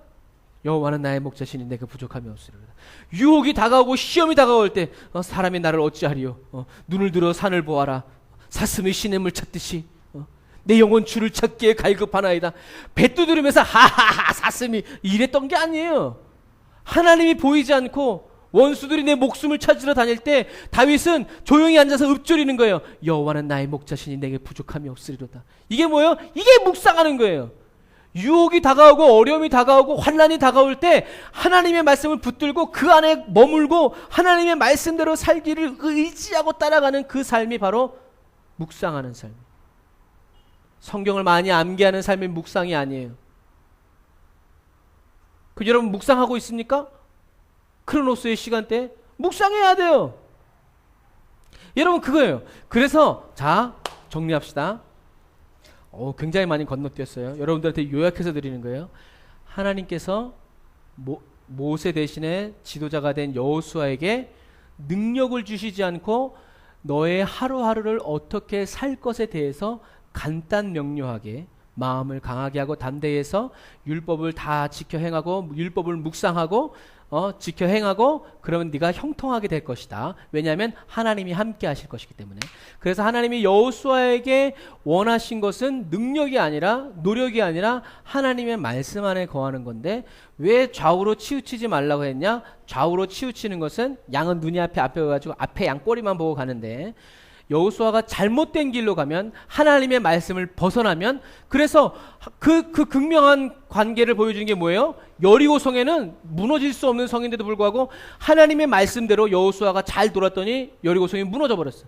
여호와는 나의 목자시니 내게 부족함이 없으리로다. 유혹이 다가오고 시험이 다가올 때 사람이 나를 어찌하리요? 눈을 들어 산을 보아라. 사슴이 시냇물 찾듯이 내 영혼 주를 찾기에 갈급하나이다. 배 두드리면서 하하하 사슴이 이랬던 게 아니에요. 하나님이 보이지 않고 원수들이 내 목숨을 찾으러 다닐 때 다윗은 조용히 앉아서 읊조리는 거예요. 여호와는 나의 목자시니 내게 부족함이 없으리로다. 이게 뭐예요? 이게 묵상하는 거예요. 유혹이 다가오고 어려움이 다가오고 환난이 다가올 때 하나님의 말씀을 붙들고 그 안에 머물고 하나님의 말씀대로 살기를 의지하고 따라가는 그 삶이 바로 묵상하는 삶. 성경을 많이 암기하는 삶이 묵상이 아니에요. 여러분 묵상하고 있습니까? 크로노스의 시간대에 묵상해야 돼요. 여러분 그거예요. 그래서 자 정리합시다. 굉장히 많이 건너뛰었어요. 여러분들한테 요약해서 드리는 거예요. 하나님께서 모세 대신에 지도자가 된 여호수아에게 능력을 주시지 않고 너의 하루하루를 어떻게 살 것에 대해서 간단 명료하게 마음을 강하게 하고 담대해서 율법을 다 지켜 행하고 율법을 묵상하고 지켜 행하고 그러면 네가 형통하게 될 것이다. 왜냐하면 하나님이 함께 하실 것이기 때문에. 그래서 하나님이 여호수아에게 원하신 것은 능력이 아니라 노력이 아니라 하나님의 말씀 안에 거하는 건데 왜 좌우로 치우치지 말라고 했냐? 좌우로 치우치는 것은 양은 눈이 앞에 가지고 앞에 양 꼬리만 보고 가는데 여호수아가 잘못된 길로 가면 하나님의 말씀을 벗어나면 그래서 그 극명한 관계를 보여주는 게 뭐예요? 여리고 성에는 무너질 수 없는 성인데도 불구하고 하나님의 말씀대로 여호수아가 잘 돌았더니 여리고 성이 무너져 버렸어.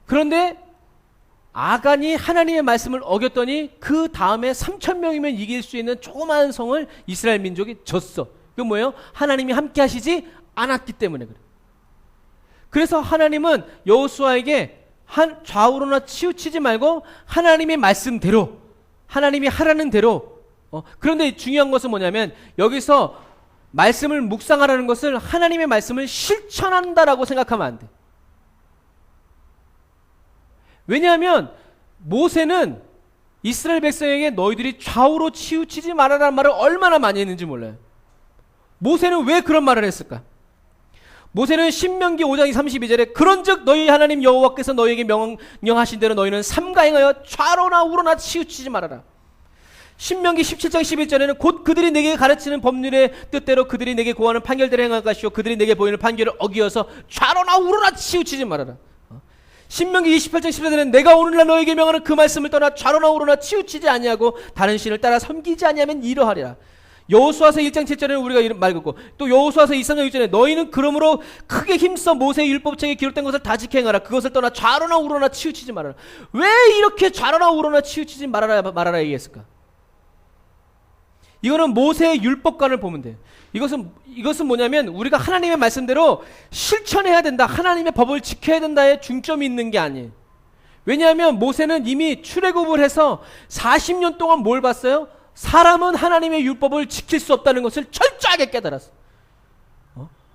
그런데 아간이 하나님의 말씀을 어겼더니 그 다음에 3,000명이면 이길 수 있는 조그마한 성을 이스라엘 민족이 졌어. 그게 뭐예요? 하나님이 함께 하시지 않았기 때문에 그래. 그래서 하나님은 여호수아에게 좌우로나 치우치지 말고 하나님의 말씀대로 하나님이 하라는 대로 그런데 중요한 것은 뭐냐면 여기서 말씀을 묵상하라는 것을 하나님의 말씀을 실천한다라고 생각하면 안 돼. 왜냐하면 모세는 이스라엘 백성에게 너희들이 좌우로 치우치지 말아라는 말을 얼마나 많이 했는지 몰라요. 모세는 왜 그런 말을 했을까? 모세는 신명기 5장 32절에 그런즉 너희 하나님 여호와께서 너희에게 명령하신 대로 너희는 삼가 행하여 좌로나 우로나 치우치지 말아라. 신명기 17장 11절에는 곧 그들이 내게 가르치는 법률의 뜻대로 그들이 내게 고하는 판결대로 행할 것이요 그들이 내게 보이는 판결을 어기어서 좌로나 우로나 치우치지 말아라. 신명기 28장 14절에는 내가 오늘날 너에게 명하는 그 말씀을 떠나 좌로나 우로나 치우치지 아니하고 다른 신을 따라 섬기지 아니하면 이러하리라. 여호수아서 1장 7절에는 우리가 말했고 또 여호수아서 2장 6절에 너희는 그러므로 크게 힘써 모세의 율법책에 기록된 것을 다 지켜 행하라. 그것을 떠나 좌로나 우로나 치우치지 말아라. 왜 이렇게 좌로나 우로나 치우치지 말아라 얘기했을까? 이거는 모세의 율법관을 보면 돼요. 이것은 뭐냐면 우리가 하나님의 말씀대로 실천해야 된다. 하나님의 법을 지켜야 된다에 중점이 있는 게 아니에요. 왜냐하면 모세는 이미 출애굽을 해서 40년 동안 뭘 봤어요? 사람은 하나님의 율법을 지킬 수 없다는 것을 철저하게 깨달았어.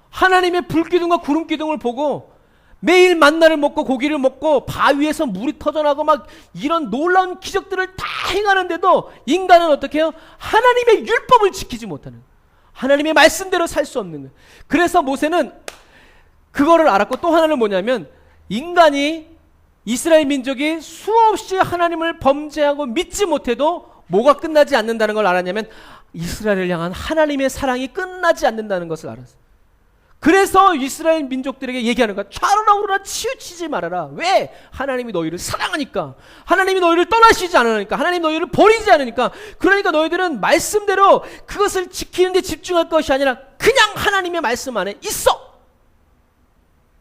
하나님의 불기둥과 구름기둥을 보고 매일 만나를 먹고 고기를 먹고 바위에서 물이 터져나고 막 이런 놀라운 기적들을 다 행하는데도 인간은 어떻게 해요? 하나님의 율법을 지키지 못하는, 하나님의 말씀대로 살 수 없는 거예요. 그래서 모세는 그거를 알았고, 또 하나는 뭐냐면 인간이, 이스라엘 민족이 수없이 하나님을 범죄하고 믿지 못해도 뭐가 끝나지 않는다는 걸 알았냐면 이스라엘을 향한 하나님의 사랑이 끝나지 않는다는 것을 알았어요. 그래서 이스라엘 민족들에게 얘기하는 거야. 좌로나 우로나 치우치지 말아라. 왜? 하나님이 너희를 사랑하니까. 하나님이 너희를 떠나시지 않으니까. 하나님이 너희를 버리지 않으니까. 그러니까 너희들은 말씀대로 그것을 지키는 데 집중할 것이 아니라 그냥 하나님의 말씀 안에 있어.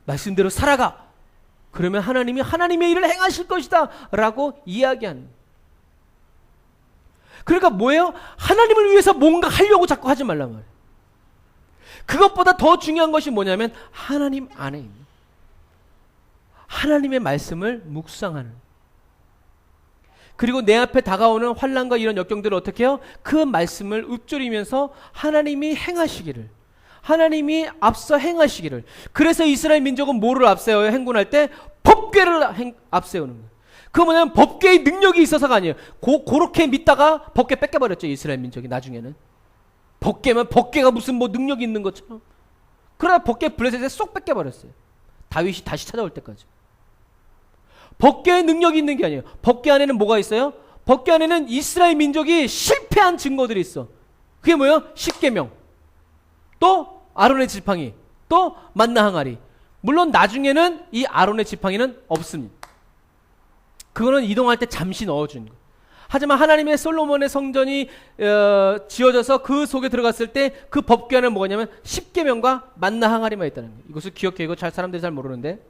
말씀대로 살아가. 그러면 하나님이 하나님의 일을 행하실 것이다 라고 이야기하는. 그러니까 뭐예요? 하나님을 위해서 뭔가 하려고 자꾸 하지 말란 말이에요. 그것보다 더 중요한 것이 뭐냐면 하나님 안에 있는, 하나님의 말씀을 묵상하는, 그리고 내 앞에 다가오는 환난과 이런 역경들을 어떻게 해요? 그 말씀을 읊조리면서 하나님이 행하시기를, 하나님이 앞서 행하시기를. 그래서 이스라엘 민족은 뭐를 앞세워요? 행군할 때 법궤를 앞세우는 거예요. 그 뭐냐면 법궤의 능력이 있어서가 아니에요. 그렇게 믿다가 법궤 뺏겨버렸죠, 이스라엘 민족이 나중에는. 법궤면 법궤가 무슨 뭐 능력이 있는 것처럼. 그러다 법궤 블레셋에 쏙 뺏겨버렸어요. 다윗이 다시 찾아올 때까지. 법궤의 능력이 있는 게 아니에요. 법궤 안에는 뭐가 있어요? 법궤 안에는 이스라엘 민족이 실패한 증거들이 있어. 그게 뭐예요? 십계명, 또 아론의 지팡이, 또 만나 항아리. 물론 나중에는 이 아론의 지팡이는 없습니다. 그거는 이동할 때 잠시 넣어준 거예요. 하지만 하나님의 솔로몬의 성전이 지어져서 그 속에 들어갔을 때 그 법궤 안에 뭐냐면 십계명과 만나 항아리만 있다는 거예요. 이것을 기억해. 이거 사람들이 잘 모르는데,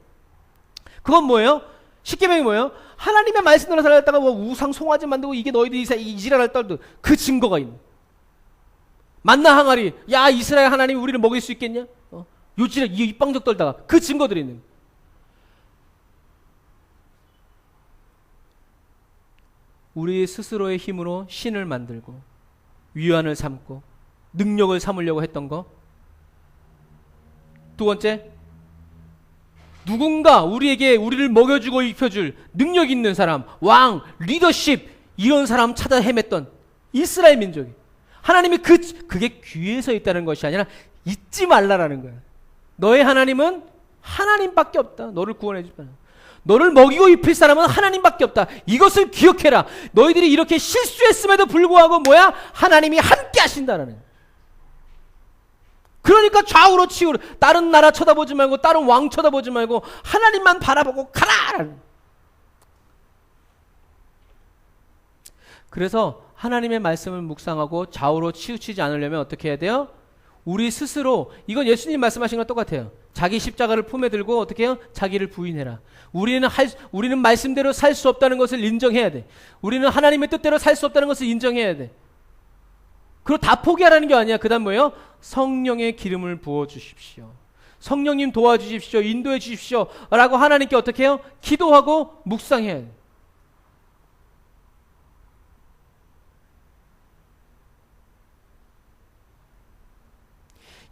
그건 뭐예요? 십계명이 뭐예요? 하나님의 말씀대로 살았다가 뭐 우상 송아지 만들고 이게 너희들이 이 지랄할 떨도 그 증거가 있는. 만나 항아리, 야 이스라엘 하나님이 우리를 먹일 수 있겠냐? 요 지랄 이 빵적 떨다가 그 증거들이 있는. 우리 스스로의 힘으로 신을 만들고 위안을 삼고 능력을 삼으려고 했던 거. 두 번째, 누군가 우리를 먹여주고 입혀줄 능력 있는 사람, 왕, 리더십, 이런 사람 찾아 헤맸던 이스라엘 민족이, 하나님이 그게 귀에서 있다는 것이 아니라 잊지 말라라는 거야. 너의 하나님은 하나님밖에 없다. 너를 구원해 줄 사람, 너를 먹이고 입힐 사람은 하나님밖에 없다. 이것을 기억해라. 너희들이 이렇게 실수했음에도 불구하고 뭐야? 하나님이 함께 하신다는. 그러니까 좌우로 치우로, 다른 나라 쳐다보지 말고 다른 왕 쳐다보지 말고 하나님만 바라보고 가라. 그래서 하나님의 말씀을 묵상하고 좌우로 치우치지 않으려면 어떻게 해야 돼요? 우리 스스로, 이건 예수님 말씀하신 거랑 똑같아요. 자기 십자가를 품에 들고 어떻게 해요? 자기를 부인해라. 우리는 말씀대로 살 수 없다는 것을 인정해야 돼. 우리는 하나님의 뜻대로 살 수 없다는 것을 인정해야 돼. 그리고 다 포기하라는 게 아니야. 그 다음 뭐예요? 성령의 기름을 부어주십시오. 성령님 도와주십시오. 인도해 주십시오. 라고 하나님께 어떻게 해요? 기도하고 묵상해야 돼.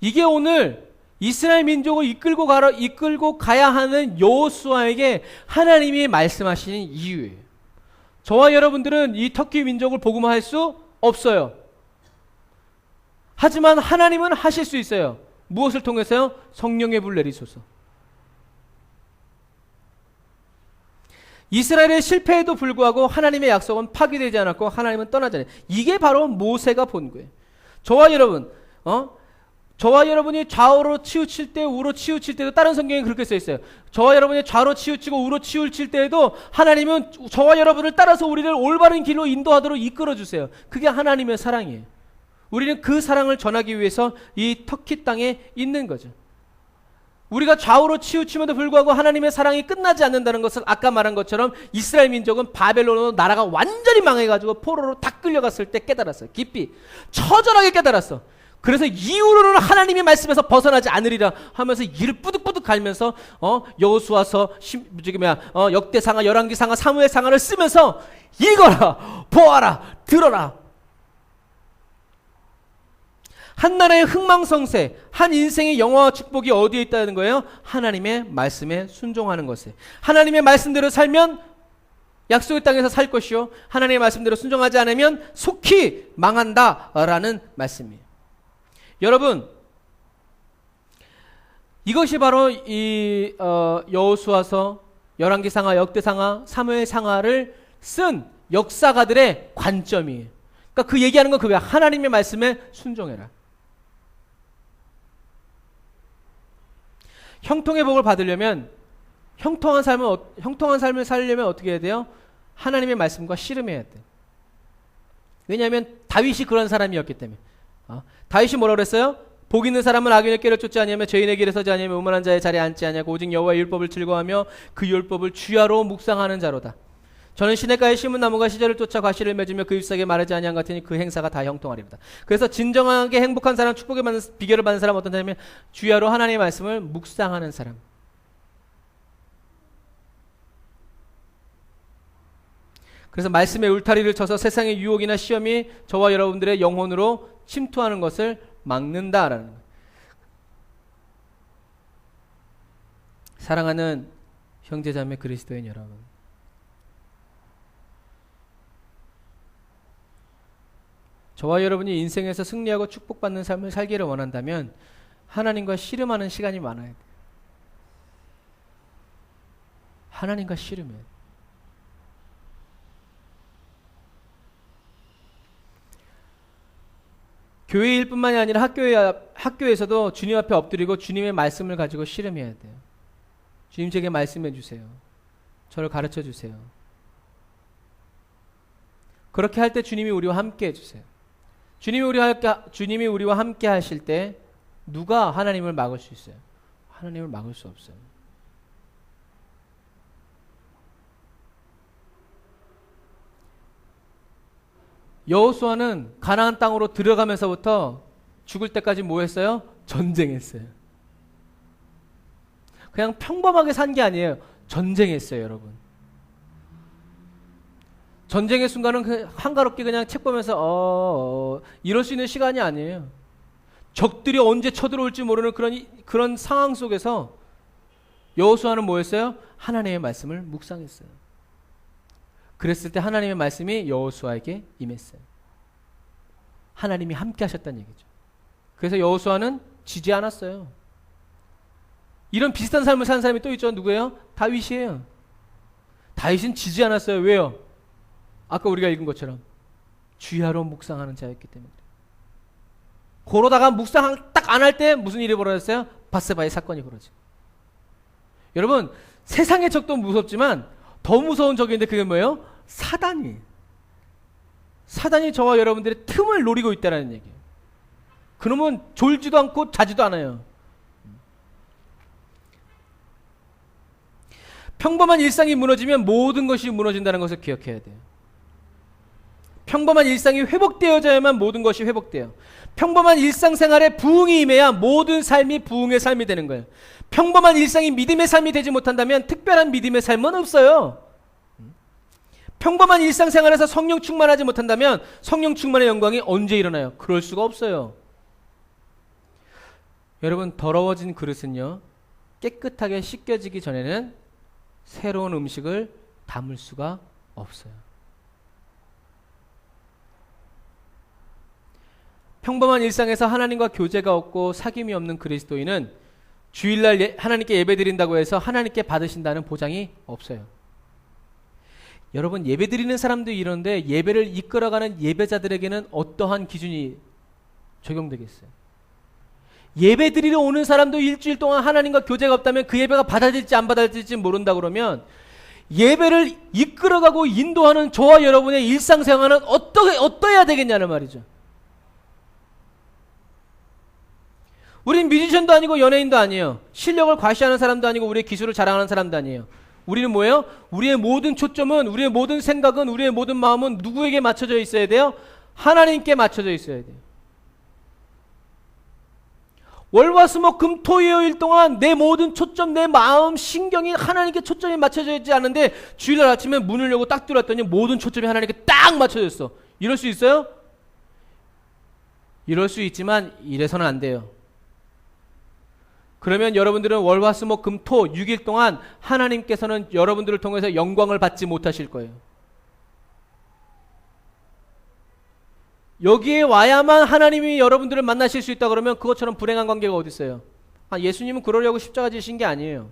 이게 오늘 이스라엘 민족을 이끌고 가야 하는 여호수아에게 하나님이 말씀하시는 이유예요. 저와 여러분들은 이 터키 민족을 복음화할 수 없어요. 하지만 하나님은 하실 수 있어요. 무엇을 통해서요? 성령의 불 내리소서. 이스라엘의 실패에도 불구하고 하나님의 약속은 파기되지 않았고 하나님은 떠나지 않아요. 이게 바로 모세가 본 거예요. 저와 여러분이 좌우로 치우칠 때, 우로 치우칠 때도 다른 성경에 그렇게 써 있어요. 저와 여러분이 좌로 치우치고 우로 치우칠 때에도 하나님은 저와 여러분을 따라서 우리를 올바른 길로 인도하도록 이끌어 주세요. 그게 하나님의 사랑이에요. 우리는 그 사랑을 전하기 위해서 이 터키 땅에 있는 거죠. 우리가 좌우로 치우침에도 불구하고 하나님의 사랑이 끝나지 않는다는 것을 아까 말한 것처럼 이스라엘 민족은 바벨론으로 나라가 완전히 망해가지고 포로로 다 끌려갔을 때 깨달았어요. 깊이 처절하게 깨달았어. 그래서 이후로는 하나님의 말씀에서 벗어나지 않으리라 하면서 이를 뿌득뿌득 갈면서 여호수아서 역대상하, 열왕기상하, 사무엘상하를 쓰면서 읽어라, 보아라, 들어라. 한 나라의 흥망성쇠, 한 인생의 영화와 축복이 어디에 있다는 거예요? 하나님의 말씀에 순종하는 것에. 하나님의 말씀대로 살면 약속의 땅에서 살 것이요, 하나님의 말씀대로 순종하지 않으면 속히 망한다라는 말씀이에요. 여러분, 이것이 바로 이 여호수아서, 열왕기상하, 역대상하, 사무엘상하를 쓴 역사가들의 관점이에요. 그러니까 그 얘기하는 건 그거야. 하나님의 말씀에 순종해라. 형통의 복을 받으려면, 형통한 삶을 살려면 어떻게 해야 돼요? 하나님의 말씀과 씨름해야 돼. 왜냐하면 다윗이 그런 사람이었기 때문에. 다윗이 뭐라고 그랬어요? 복 있는 사람은 악인의 꾀를 쫓지 아니하며 죄인의 길에 서지 아니하며 오만한 자의 자리에 앉지 아니하고 오직 여호와의 율법을 즐거워하며 그 율법을 주야로 묵상하는 자로다. 저는 시냇가에 심은 나무가 시절을 쫓아 과실을 맺으며 그 잎사귀에 마르지 아니한 것 같으니 그 행사가 다 형통하리로다. 그래서 진정하게 행복한 사람, 축복을 받는 비결을 받는 사람은 어떤 사람이냐면 주야로 하나님의 말씀을 묵상하는 사람. 그래서 말씀의 울타리를 쳐서 세상의 유혹이나 시험이 저와 여러분들의 영혼으로 침투하는 것을 막는다라는 거예요. 사랑하는 형제자매 그리스도인 여러분, 저와 여러분이 인생에서 승리하고 축복받는 삶을 살기를 원한다면 하나님과 씨름하는 시간이 많아야 돼요. 하나님과 씨름해. 교회일 뿐만이 아니라 학교에서도 주님 앞에 엎드리고 주님의 말씀을 가지고 씨름해야 돼요. 주님, 제게 말씀해 주세요. 저를 가르쳐 주세요. 그렇게 할 때 주님이 우리와 함께 해주세요. 주님이 우리와 함께 하실 때 누가 하나님을 막을 수 있어요? 하나님을 막을 수 없어요. 여호수아는 가나안 땅으로 들어가면서부터 죽을 때까지 뭐 했어요? 전쟁했어요. 그냥 평범하게 산 게 아니에요. 전쟁했어요, 여러분. 전쟁의 순간은 한가롭게 그냥 책 보면서 이럴 수 있는 시간이 아니에요. 적들이 언제 쳐들어올지 모르는 그런 상황 속에서 여호수아는 뭐 했어요? 하나님의 말씀을 묵상했어요. 그랬을 때 하나님의 말씀이 여호수아에게 임했어요. 하나님이 함께 하셨다는 얘기죠. 그래서 여호수아는 지지 않았어요. 이런 비슷한 삶을 사는 사람이 또 있죠. 누구예요? 다윗이에요. 다윗은 지지 않았어요. 왜요? 아까 우리가 읽은 것처럼 주야로 묵상하는 자였기 때문에. 그러다가 묵상 딱 안 할 때 무슨 일이 벌어졌어요? 밧세바의 사건이 벌어져. 여러분, 세상의 적도 무섭지만 더 무서운 적인데 그게 뭐예요? 사단이 저와 여러분들의 틈을 노리고 있다는 얘기예요. 그놈은 졸지도 않고 자지도 않아요. 평범한 일상이 무너지면 모든 것이 무너진다는 것을 기억해야 돼요. 평범한 일상이 회복되어져야만 모든 것이 회복돼요. 평범한 일상생활에 부흥이 임해야 모든 삶이 부흥의 삶이 되는 거예요. 평범한 일상이 믿음의 삶이 되지 못한다면 특별한 믿음의 삶은 없어요. 평범한 일상생활에서 성령 충만하지 못한다면 성령 충만의 영광이 언제 일어나요? 그럴 수가 없어요. 여러분, 더러워진 그릇은요, 깨끗하게 씻겨지기 전에는 새로운 음식을 담을 수가 없어요. 평범한 일상에서 하나님과 교제가 없고 사귐이 없는 그리스도인은 주일날 하나님께 예배드린다고 해서 하나님께 받으신다는 보장이 없어요. 여러분, 예배드리는 사람도 이런데 예배를 이끌어가는 예배자들에게는 어떠한 기준이 적용되겠어요? 예배드리러 오는 사람도 일주일 동안 하나님과 교제가 없다면 그 예배가 받아들일지 안 받아들일지 모른다 그러면 예배를 이끌어가고 인도하는 저와 여러분의 일상생활은 어떠해야 되겠냐는 말이죠. 우린 뮤지션도 아니고 연예인도 아니에요. 실력을 과시하는 사람도 아니고 우리의 기술을 자랑하는 사람도 아니에요. 우리는 뭐예요? 우리의 모든 초점은, 우리의 모든 생각은, 우리의 모든 마음은 누구에게 맞춰져 있어야 돼요? 하나님께 맞춰져 있어야 돼요. 월화수목금토일요일 동안 내 모든 초점, 내 마음, 신경이 하나님께 초점이 맞춰져 있지 않은데 주일날 아침에 문을 열고 딱 들어왔더니 모든 초점이 하나님께 딱 맞춰져 있어. 이럴 수 있어요? 이럴 수 있지만 이래서는 안 돼요. 그러면 여러분들은 월화수목금토 6일 동안 하나님께서는 여러분들을 통해서 영광을 받지 못하실 거예요. 여기에 와야만 하나님이 여러분들을 만나실 수 있다 그러면 그것처럼 불행한 관계가 어디 있어요? 예수님은 그러려고 십자가 지신 게 아니에요.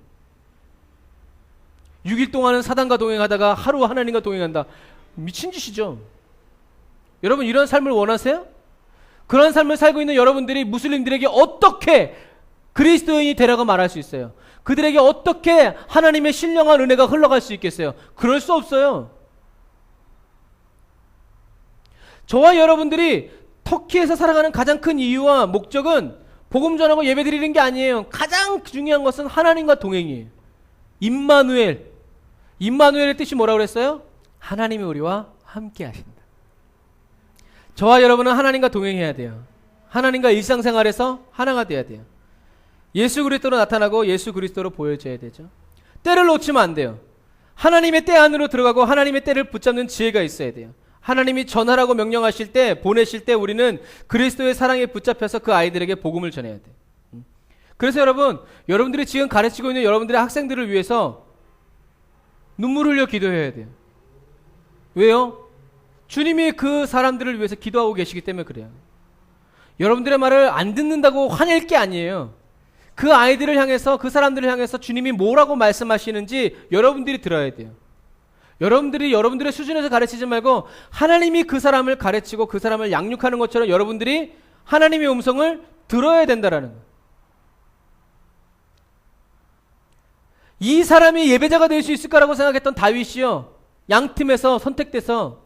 6일 동안은 사단과 동행하다가 하루 하나님과 동행한다. 미친 짓이죠. 여러분 이런 삶을 원하세요? 그런 삶을 살고 있는 여러분들이 무슬림들에게 어떻게 그리스도인이 되라고 말할 수 있어요? 그들에게 어떻게 하나님의 신령한 은혜가 흘러갈 수 있겠어요? 그럴 수 없어요. 저와 여러분들이 터키에서 살아가는 가장 큰 이유와 목적은 복음 전하고 예배 드리는 게 아니에요. 가장 중요한 것은 하나님과 동행이에요. 임마누엘. 임마누엘의 뜻이 뭐라고 그랬어요? 하나님이 우리와 함께 하신다. 저와 여러분은 하나님과 동행해야 돼요. 하나님과 일상생활에서 하나가 돼야 돼요. 예수 그리스도로 나타나고 예수 그리스도로 보여져야 되죠. 때를 놓치면 안 돼요. 하나님의 때 안으로 들어가고 하나님의 때를 붙잡는 지혜가 있어야 돼요. 하나님이 전하라고 명령하실 때, 보내실 때 우리는 그리스도의 사랑에 붙잡혀서 그 아이들에게 복음을 전해야 돼요. 그래서 여러분들이 지금 가르치고 있는 여러분들의 학생들을 위해서 눈물 흘려 기도해야 돼요. 왜요? 주님이 그 사람들을 위해서 기도하고 계시기 때문에 그래요. 여러분들의 말을 안 듣는다고 화낼 게 아니에요. 그 아이들을 향해서, 그 사람들을 향해서 주님이 뭐라고 말씀하시는지 여러분들이 들어야 돼요. 여러분들이 여러분들의 수준에서 가르치지 말고 하나님이 그 사람을 가르치고 그 사람을 양육하는 것처럼 여러분들이 하나님의 음성을 들어야 된다라는 거예요. 이 사람이 예배자가 될 수 있을까라고 생각했던 다윗이요, 양팀에서 선택돼서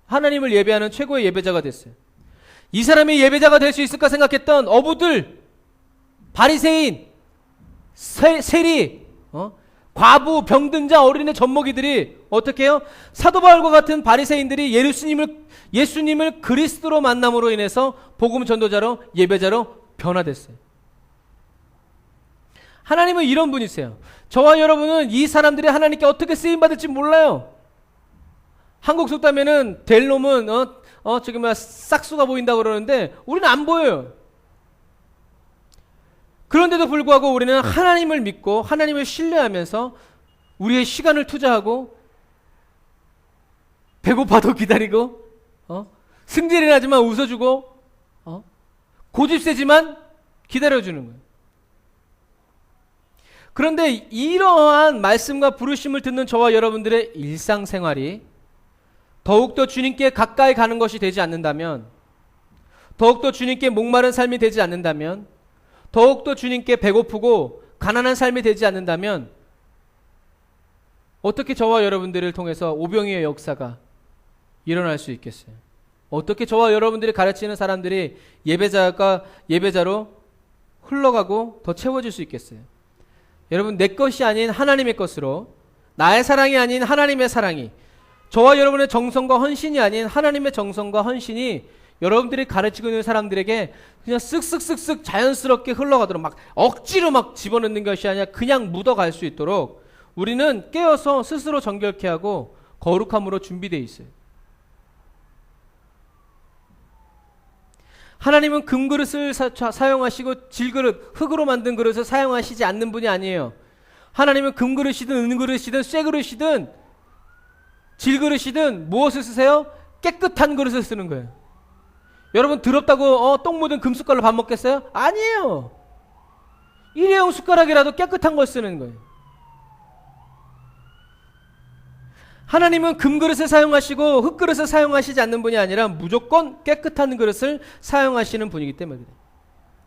하나님을 예배하는 최고의 예배자가 됐어요. 이 사람이 예배자가 될 수 있을까 생각했던 어부들, 바리새인, 세리, 과부, 병든 자, 어린애, 젖먹이들이 어떻게 해요? 사도 바울과 같은 바리새인들이 예수님을 그리스도로 만남으로 인해서 복음 전도자로, 예배자로 변화됐어요. 하나님은 이런 분이세요. 저와 여러분은 이 사람들이 하나님께 어떻게 쓰임받을지 몰라요. 한국 속담에는 될 놈은 저기 싹수가 보인다고 그러는데 우리는 안 보여요. 그런데도 불구하고 우리는 하나님을 믿고 하나님을 신뢰하면서 우리의 시간을 투자하고 배고파도 기다리고 승질이 나지만 웃어주고 고집세지만 기다려주는 거예요. 그런데 이러한 말씀과 부르심을 듣는 저와 여러분들의 일상생활이 더욱더 주님께 가까이 가는 것이 되지 않는다면, 더욱더 주님께 목마른 삶이 되지 않는다면, 더욱더 주님께 배고프고 가난한 삶이 되지 않는다면 어떻게 저와 여러분들을 통해서 오병이의 역사가 일어날 수 있겠어요? 어떻게 저와 여러분들이 가르치는 사람들이 예배자로 흘러가고 더 채워질 수 있겠어요? 여러분, 내 것이 아닌 하나님의 것으로, 나의 사랑이 아닌 하나님의 사랑이, 저와 여러분의 정성과 헌신이 아닌 하나님의 정성과 헌신이 여러분들이 가르치고 있는 사람들에게 그냥 쓱쓱쓱쓱 자연스럽게 흘러가도록 막 억지로 막 집어넣는 것이 아니라 그냥 묻어갈 수 있도록 우리는 깨어서 스스로 정결케 하고 거룩함으로 준비되어 있어요. 하나님은 금그릇을 사용하시고 질그릇, 흙으로 만든 그릇을 사용하시지 않는 분이 아니에요. 하나님은 금그릇이든 은그릇이든 쇠그릇이든 질그릇이든 무엇을 쓰세요? 깨끗한 그릇을 쓰는 거예요. 여러분, 더럽다고 똥 묻은 금숟갈로 밥 먹겠어요? 아니에요. 일회용 숟가락이라도 깨끗한 걸 쓰는 거예요. 하나님은 금그릇을 사용하시고 흙그릇을 사용하시지 않는 분이 아니라 무조건 깨끗한 그릇을 사용하시는 분이기 때문에 그래요.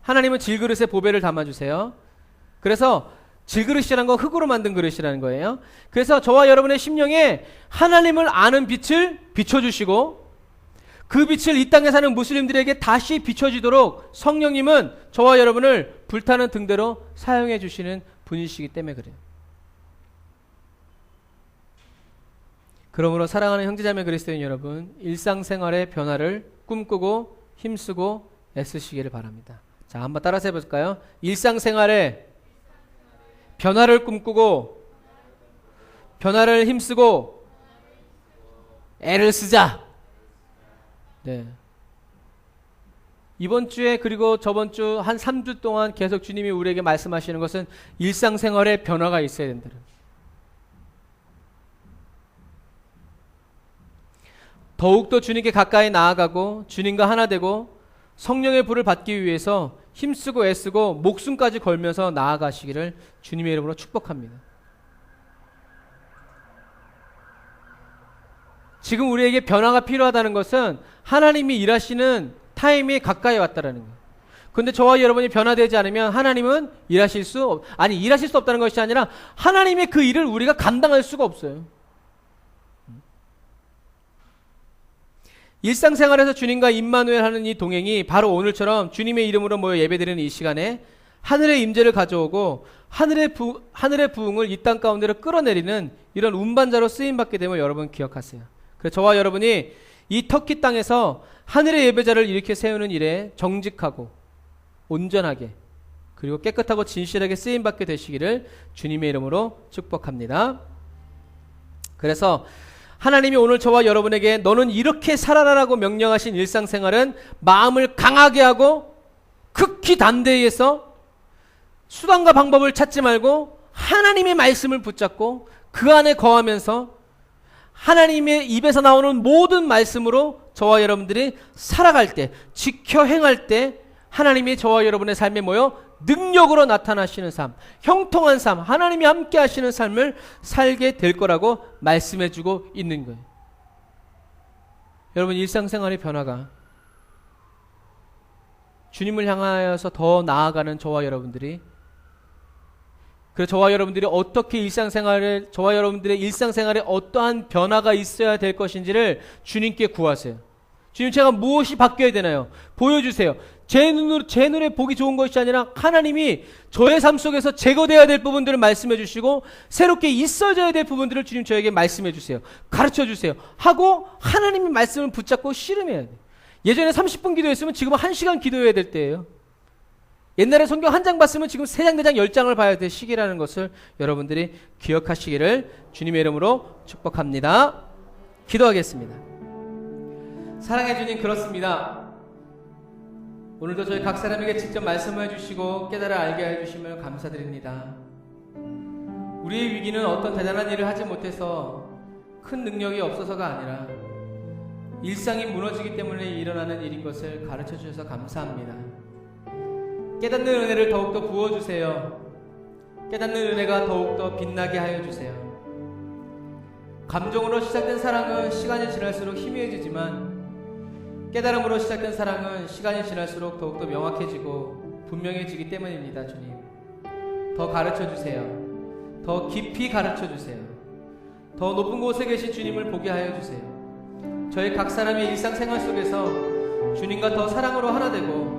하나님은 질그릇에 보배를 담아주세요. 그래서 질그릇이라는 건 흙으로 만든 그릇이라는 거예요. 그래서 저와 여러분의 심령에 하나님을 아는 빛을 비춰주시고 그 빛을 이 땅에 사는 무슬림들에게 다시 비춰지도록 성령님은 저와 여러분을 불타는 등대로 사용해 주시는 분이시기 때문에 그래요. 그러므로 사랑하는 형제자매 그리스도인 여러분, 일상생활의 변화를 꿈꾸고 힘쓰고 애쓰시기를 바랍니다. 자, 한번 따라서 해볼까요? 일상생활의 변화를 꿈꾸고 변화를 힘쓰고 애를 쓰자. 네. 이번 주에 그리고 저번 주 한 3주 동안 계속 주님이 우리에게 말씀하시는 것은 일상생활에 변화가 있어야 된다. 더욱더 주님께 가까이 나아가고 주님과 하나 되고 성령의 불을 받기 위해서 힘쓰고 애쓰고 목숨까지 걸면서 나아가시기를 주님의 이름으로 축복합니다. 지금 우리에게 변화가 필요하다는 것은 하나님이 일하시는 타임이 가까이 왔다라는 거예요. 그런데 저와 여러분이 변화되지 않으면 하나님은 일하실 수 없다는 것이 아니라 하나님의 그 일을 우리가 감당할 수가 없어요. 일상생활에서 주님과 임마누엘 하는 이 동행이 바로 오늘처럼 주님의 이름으로 모여 예배드리는 이 시간에 하늘의 임재를 가져오고 하늘의 부흥을 이 땅 가운데로 끌어내리는 이런 운반자로 쓰임받게 됨을 여러분 기억하세요. 그래서 저와 여러분이 이 터키 땅에서 하늘의 예배자를 이렇게 세우는 일에 정직하고 온전하게 그리고 깨끗하고 진실하게 쓰임받게 되시기를 주님의 이름으로 축복합니다. 그래서 하나님이 오늘 저와 여러분에게 너는 이렇게 살아라라고 명령하신 일상생활은 마음을 강하게 하고 극히 담대히 해서 수단과 방법을 찾지 말고 하나님의 말씀을 붙잡고 그 안에 거하면서 하나님의 입에서 나오는 모든 말씀으로 저와 여러분들이 살아갈 때, 지켜 행할 때 하나님이 저와 여러분의 삶에 모여 능력으로 나타나시는 삶, 형통한 삶, 하나님이 함께 하시는 삶을 살게 될 거라고 말씀해주고 있는 거예요. 여러분, 일상생활의 변화가 주님을 향하여서 더 나아가는 저와 여러분들이, 그래서 저와 여러분들이 어떻게 저와 여러분들의 일상생활에 어떠한 변화가 있어야 될 것인지를 주님께 구하세요. 주님, 제가 무엇이 바뀌어야 되나요? 보여주세요. 제 눈에 보기 좋은 것이 아니라 하나님이 저의 삶 속에서 제거되어야 될 부분들을 말씀해 주시고 새롭게 있어져야 될 부분들을 주님 저에게 말씀해 주세요. 가르쳐 주세요. 하고 하나님의 말씀을 붙잡고 씨름해야 돼요. 예전에 30분 기도했으면 지금은 1시간 기도해야 될 때예요. 옛날에 성경 한 장 봤으면 지금 3장, 4장, 10장을 봐야 될 시기라는 것을 여러분들이 기억하시기를 주님의 이름으로 축복합니다. 기도하겠습니다. 사랑해 주님, 그렇습니다. 오늘도 저희 각 사람에게 직접 말씀해 주시고 깨달아 알게 해 주심을 감사드립니다. 우리의 위기는 어떤 대단한 일을 하지 못해서 큰 능력이 없어서가 아니라 일상이 무너지기 때문에 일어나는 일인 것을 가르쳐 주셔서 감사합니다. 깨닫는 은혜를 더욱더 부어주세요. 깨닫는 은혜가 더욱더 빛나게 하여 주세요. 감정으로 시작된 사랑은 시간이 지날수록 희미해지지만 깨달음으로 시작된 사랑은 시간이 지날수록 더욱더 명확해지고 분명해지기 때문입니다. 주님, 더 가르쳐주세요. 더 깊이 가르쳐주세요. 더 높은 곳에 계신 주님을 보게 하여 주세요. 저희 각 사람의 일상생활 속에서 주님과 더 사랑으로 하나 되고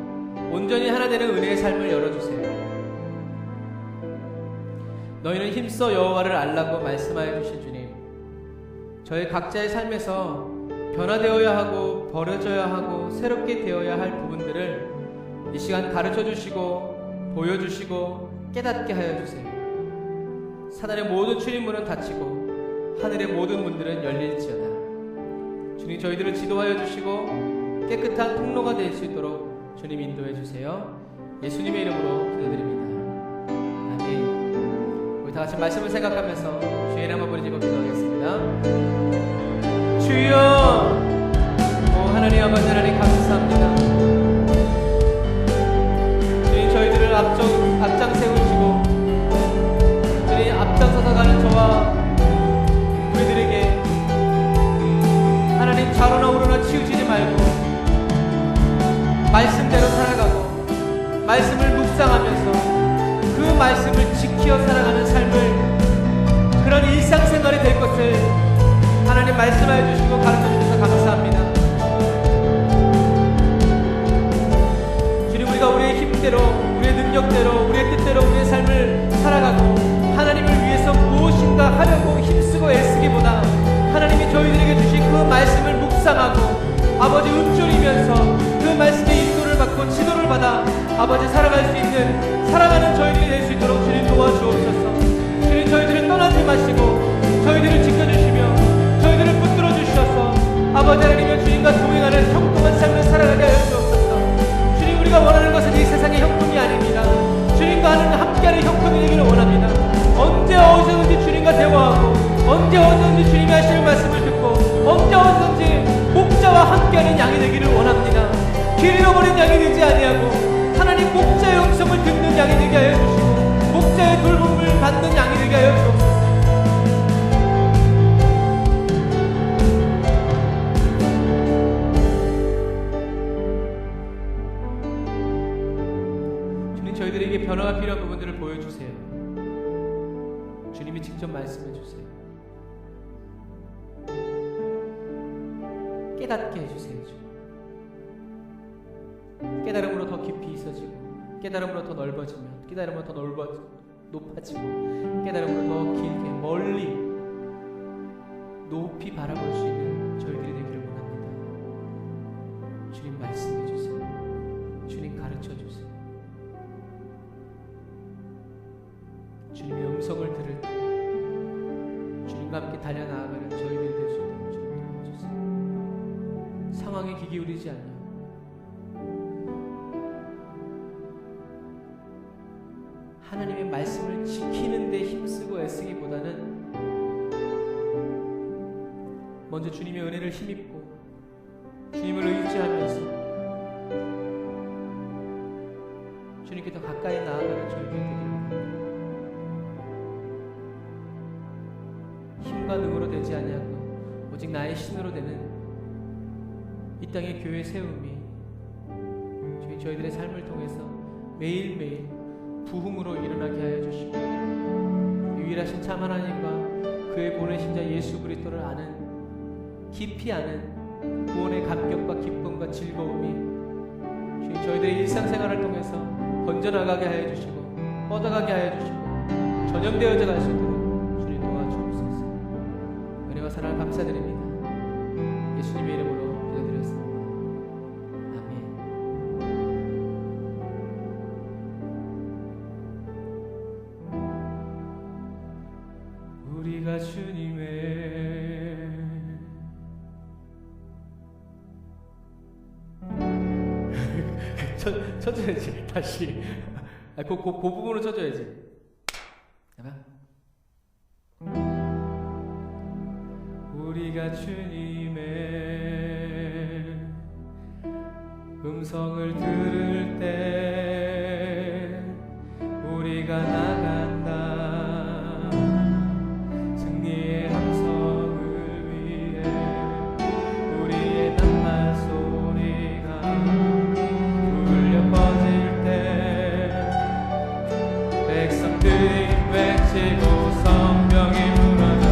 온전히 하나 되는 은혜의 삶을 열어주세요. 너희는 힘써 여호와를 알라고 말씀하여 주신 주님, 저희 각자의 삶에서 변화되어야 하고 버려져야 하고 새롭게 되어야 할 부분들을 이 시간 가르쳐 주시고 보여주시고 깨닫게 하여 주세요. 사단의 모든 출입문은 닫히고 하늘의 모든 문들은 열릴지어다. 주님, 저희들을 지도하여 주시고 깨끗한 통로가 될 수 있도록 주님 인도해 주세요. 예수님의 이름으로 기도드립니다. 아멘. 우리 다 같이 말씀을 생각하면서 주의 이름 한번 부르짖고 기도하겠습니다. 주여, 하나님 아버지, 하나님 감사합니다. 주님, 저희들을 앞장 세우시고 주님 앞장서서 가는 저와 우리들에게 하나님 좌로나 우로나 치우치지 말고 말씀대로 살아가고 말씀을 묵상하면서 그 말씀을 지켜 살아가는 삶을, 그런 일상생활이 될 것을 하나님 말씀하여 주시고 가르쳐 주셔서 감사합니다. 주님, 우리가 우리의 힘대로, 우리의 능력대로, 우리의 뜻대로 우리의 삶을 살아가고 하나님을 위해서 무엇인가 하려고 힘쓰고 애쓰기보다 하나님이 저희들에게 주신 그 말씀을 묵상하고 아버지 움졸이면서 그 말씀의 인도를 받고 지도를 받아 아버지 살아갈 수 있는, 살아가는 저희들이 될 수 있도록 주님 도와주옵소서. 주님, 저희들을 떠나지 마시고 저희들을 지켜주시며 저희들을 붙들어 주셔서 아버지 하나님의 주님과 동행하는 형통한 삶을 살아가게 하여 주옵소서. 어디든지 주님이 하시는 말씀을 듣고 언제 어디든지 목자와 함께하는 양이 되기를 원합니다. 길 잃어버린 양이 되지 아니하고 하나님 목자의 음성을 듣는 양이 되게 하여 주시고 목자의 돌봄을 받는 양이 되게 하여 주옵소서. 주님, 저희들에게 변화가 필요한 부분들을 보여주세요. 주님이 직접 말씀해 주세요. 깨닫게 해주세요. 주님. 깨달음으로 더 깊이 있어지고 깨달음으로 더 넓어지면 깨달음으로 더 높아지고 깨달음으로 더 길게 멀리 높이 바라볼 수 있는 저희들이 되기를 원합니다. 주님 말씀해 주세요. 주님 가르쳐 주세요. 주님의 음성을 들을 때 주님과 함께 달려나아가는 저희들이 될 수 있도록 주님 도와주세요. 상황에 귀 기울이지 않냐 하나님의 말씀을 지키는 데 힘쓰고 애쓰기보다는 먼저 주님의 은혜를 힘입고 주님을 의지하면서 주님께 더 가까이 나아가는 저희들이 되기를 원합니다. 힘과 능으로 되지 아니하고 오직 나의 신으로 되는 이 땅의 교회 세움이 주님 저희들의 삶을 통해서 매일매일 부흥으로 일어나게 하여 주시고 유일하신 참 하나님과 그의 보내신 자 예수 그리스도를 아는 깊이 아는 구원의 감격과 기쁨과 즐거움이 주님 저희들의 일상생활을 통해서 번져나가게 하여 주시고 뻗어가게 하여 주시고 전염되어져 갈 수 있도록 주님 도와주옵소서. 은혜와 사랑을 감사드립니다. 예수님의 이름으로 기도드렸습니다. 우리가 주님의 쳐줘야지 다시 그 부분으로 쳐줘야지. 우리가 주님의 음성을 들을 때 우리가 나간다. 승리의 함성을 위해 우리의 낱말 소리가 울려 퍼질 때 백성들이 외치고 성벽이 무너져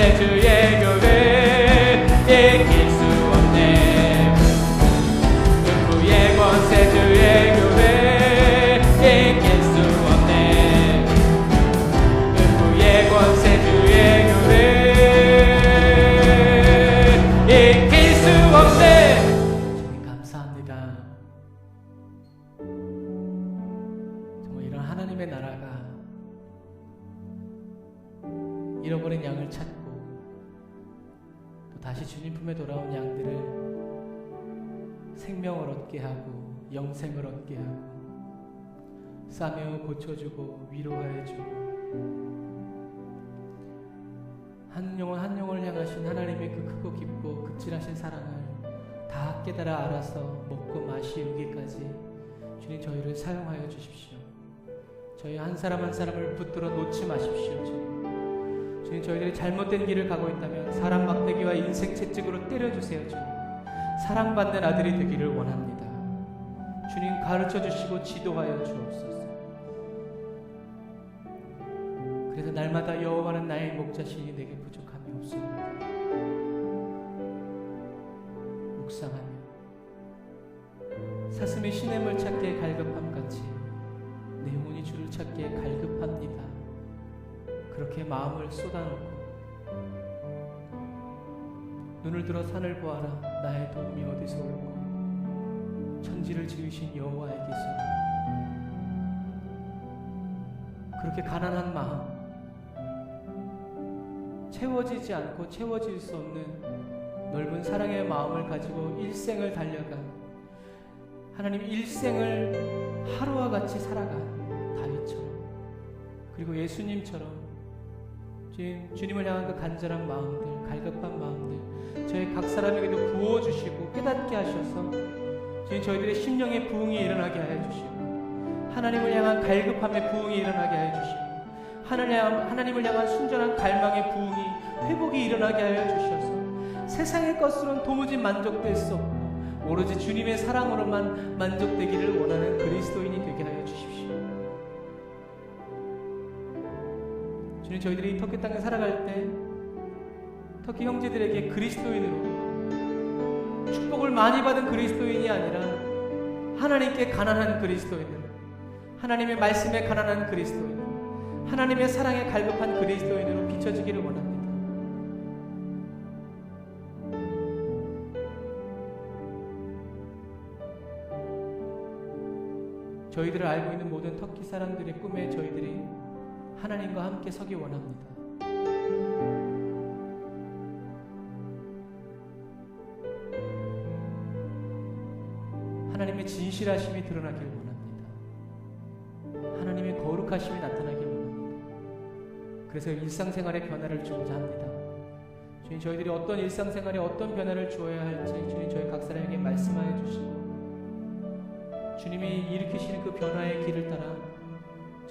곳에 주의 교회 이길 수 없네. 음부의 권세 주의 교회 이길 수 없네. 음부의 권세 주의 교회 이길 수 없네. 주님 감사합니다. 정말 이런 하나님의 나라가 잃어버린 양을 찾고 또 다시 주님 품에 돌아온 양들을 생명을 얻게 하고 영생을 얻게 하고 싸매어 고쳐주고 위로하여주고 한 영혼 한 영혼을 향하신 하나님의 그 크고 깊고 극진하신 사랑을 다 깨달아 알아서 먹고 마시우기까지 주님 저희를 사용하여 주십시오. 저희 한 사람 한 사람을 붙들어 놓지 마십시오. 주님 저희들이 잘못된 길을 가고 있다면 사람 막대기와 인생 채찍으로 때려주세요. 주님 사랑받는 아들이 되기를 원합니다. 주님 가르쳐 주시고 지도하여 주옵소서. 그래서 날마다 여호와는 나의 목자시니 내게 부족함이 없습니다. 묵상하며 사슴이 시냇물 찾기에 갈급함같이 내 영혼이 주를 찾기에 갈급합니다. 그렇게 마음을 쏟아놓고 눈을 들어 산을 보아라. 나의 도움이 어디서 올고 천지를 지으신 여호와에게서. 그렇게 가난한 마음, 채워지지 않고 채워질 수 없는 넓은 사랑의 마음을 가지고 일생을 달려간 하나님 일생을 하루와 같이 살아간 다윗처럼 그리고 예수님처럼 주님을 향한 그 간절한 마음들, 갈급한 마음들 저희 각 사람에게도 부어주시고 깨닫게 하셔서 주님 저희들의 심령의 부흥이 일어나게 하여 주시고 하나님을 향한 갈급함의 부흥이 일어나게 하여 주시고 하나님을 향한 순전한 갈망의 부흥이 회복이 일어나게 하여 주셔서 세상의 것으로는 도무지 만족될 수 없고 오로지 주님의 사랑으로만 만족되기를 원하는 그리스도인이 되게 하여 주십시오. 주님 저희들이 터키 땅에 살아갈 때 터키 형제들에게 그리스도인으로 축복을 많이 받은 그리스도인이 아니라 하나님께 가난한 그리스도인으로 하나님의 말씀에 가난한 그리스도인 하나님의 사랑에 갈급한 그리스도인으로 비춰지기를 원합니다. 저희들을 알고 있는 모든 터키 사람들의 꿈에 저희들이 하나님과 함께 서기 원합니다. 하나님의 진실하심이 드러나길 원합니다. 하나님의 거룩하심이 나타나길 원합니다. 그래서 일상생활의 변화를 주고자 합니다. 주님 저희들이 어떤 일상생활에 어떤 변화를 주어야 할지 주님 저희 각 사람에게 말씀하여 주시고 주님이 일으키시는 그 변화의 길을 따라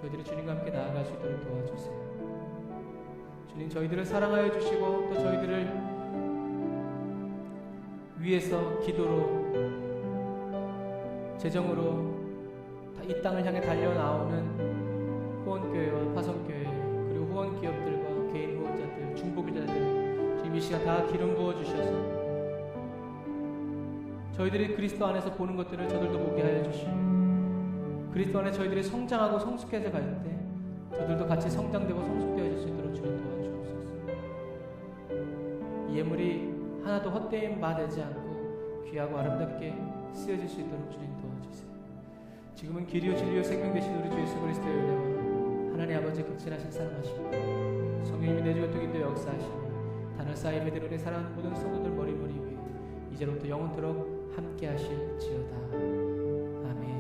저희들이 주님과 함께 나아갈 수 있도록 도와주세요. 주님 저희들을 사랑하여 주시고 또 저희들을 위해서 기도로 재정으로 이 땅을 향해 달려나오는 후원교회와 파송교회 그리고 후원기업들과 개인 후원자들 중보기자들 주님 이 시간 다 기름 부어주셔서 저희들이 그리스도 안에서 보는 것들을 저들도 보게 하여 주시고 그리스도 안에 저희들이 성장하고 성숙해서 갈 때 저들도 같이 성장되고 성숙되어질 수 있도록 주님 도와주옵소서. 이 예물이 하나도 헛되인 바 되지 않고 귀하고 아름답게 쓰여질 수 있도록 주님 도와주세요. 지금은 길이요 진리요 생명 되신 우리 주 예수 그리스도의 은혜와 하나님 아버지의 극진하신 사랑하시고 성령님이 내주가 통인도 역사하시고 단을 쌓여 믿는 우리 사랑하는 모든 성도들 머리머리 위에 이제로부터 영원토록 함께 하실지어다. 아멘.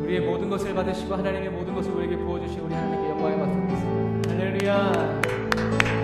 우리의 모든 것을 받으시고 하나님의 모든 것을 우리에게 부어주시고 우리 하나님께 영광의 박수 드리겠습니다. 할렐루야.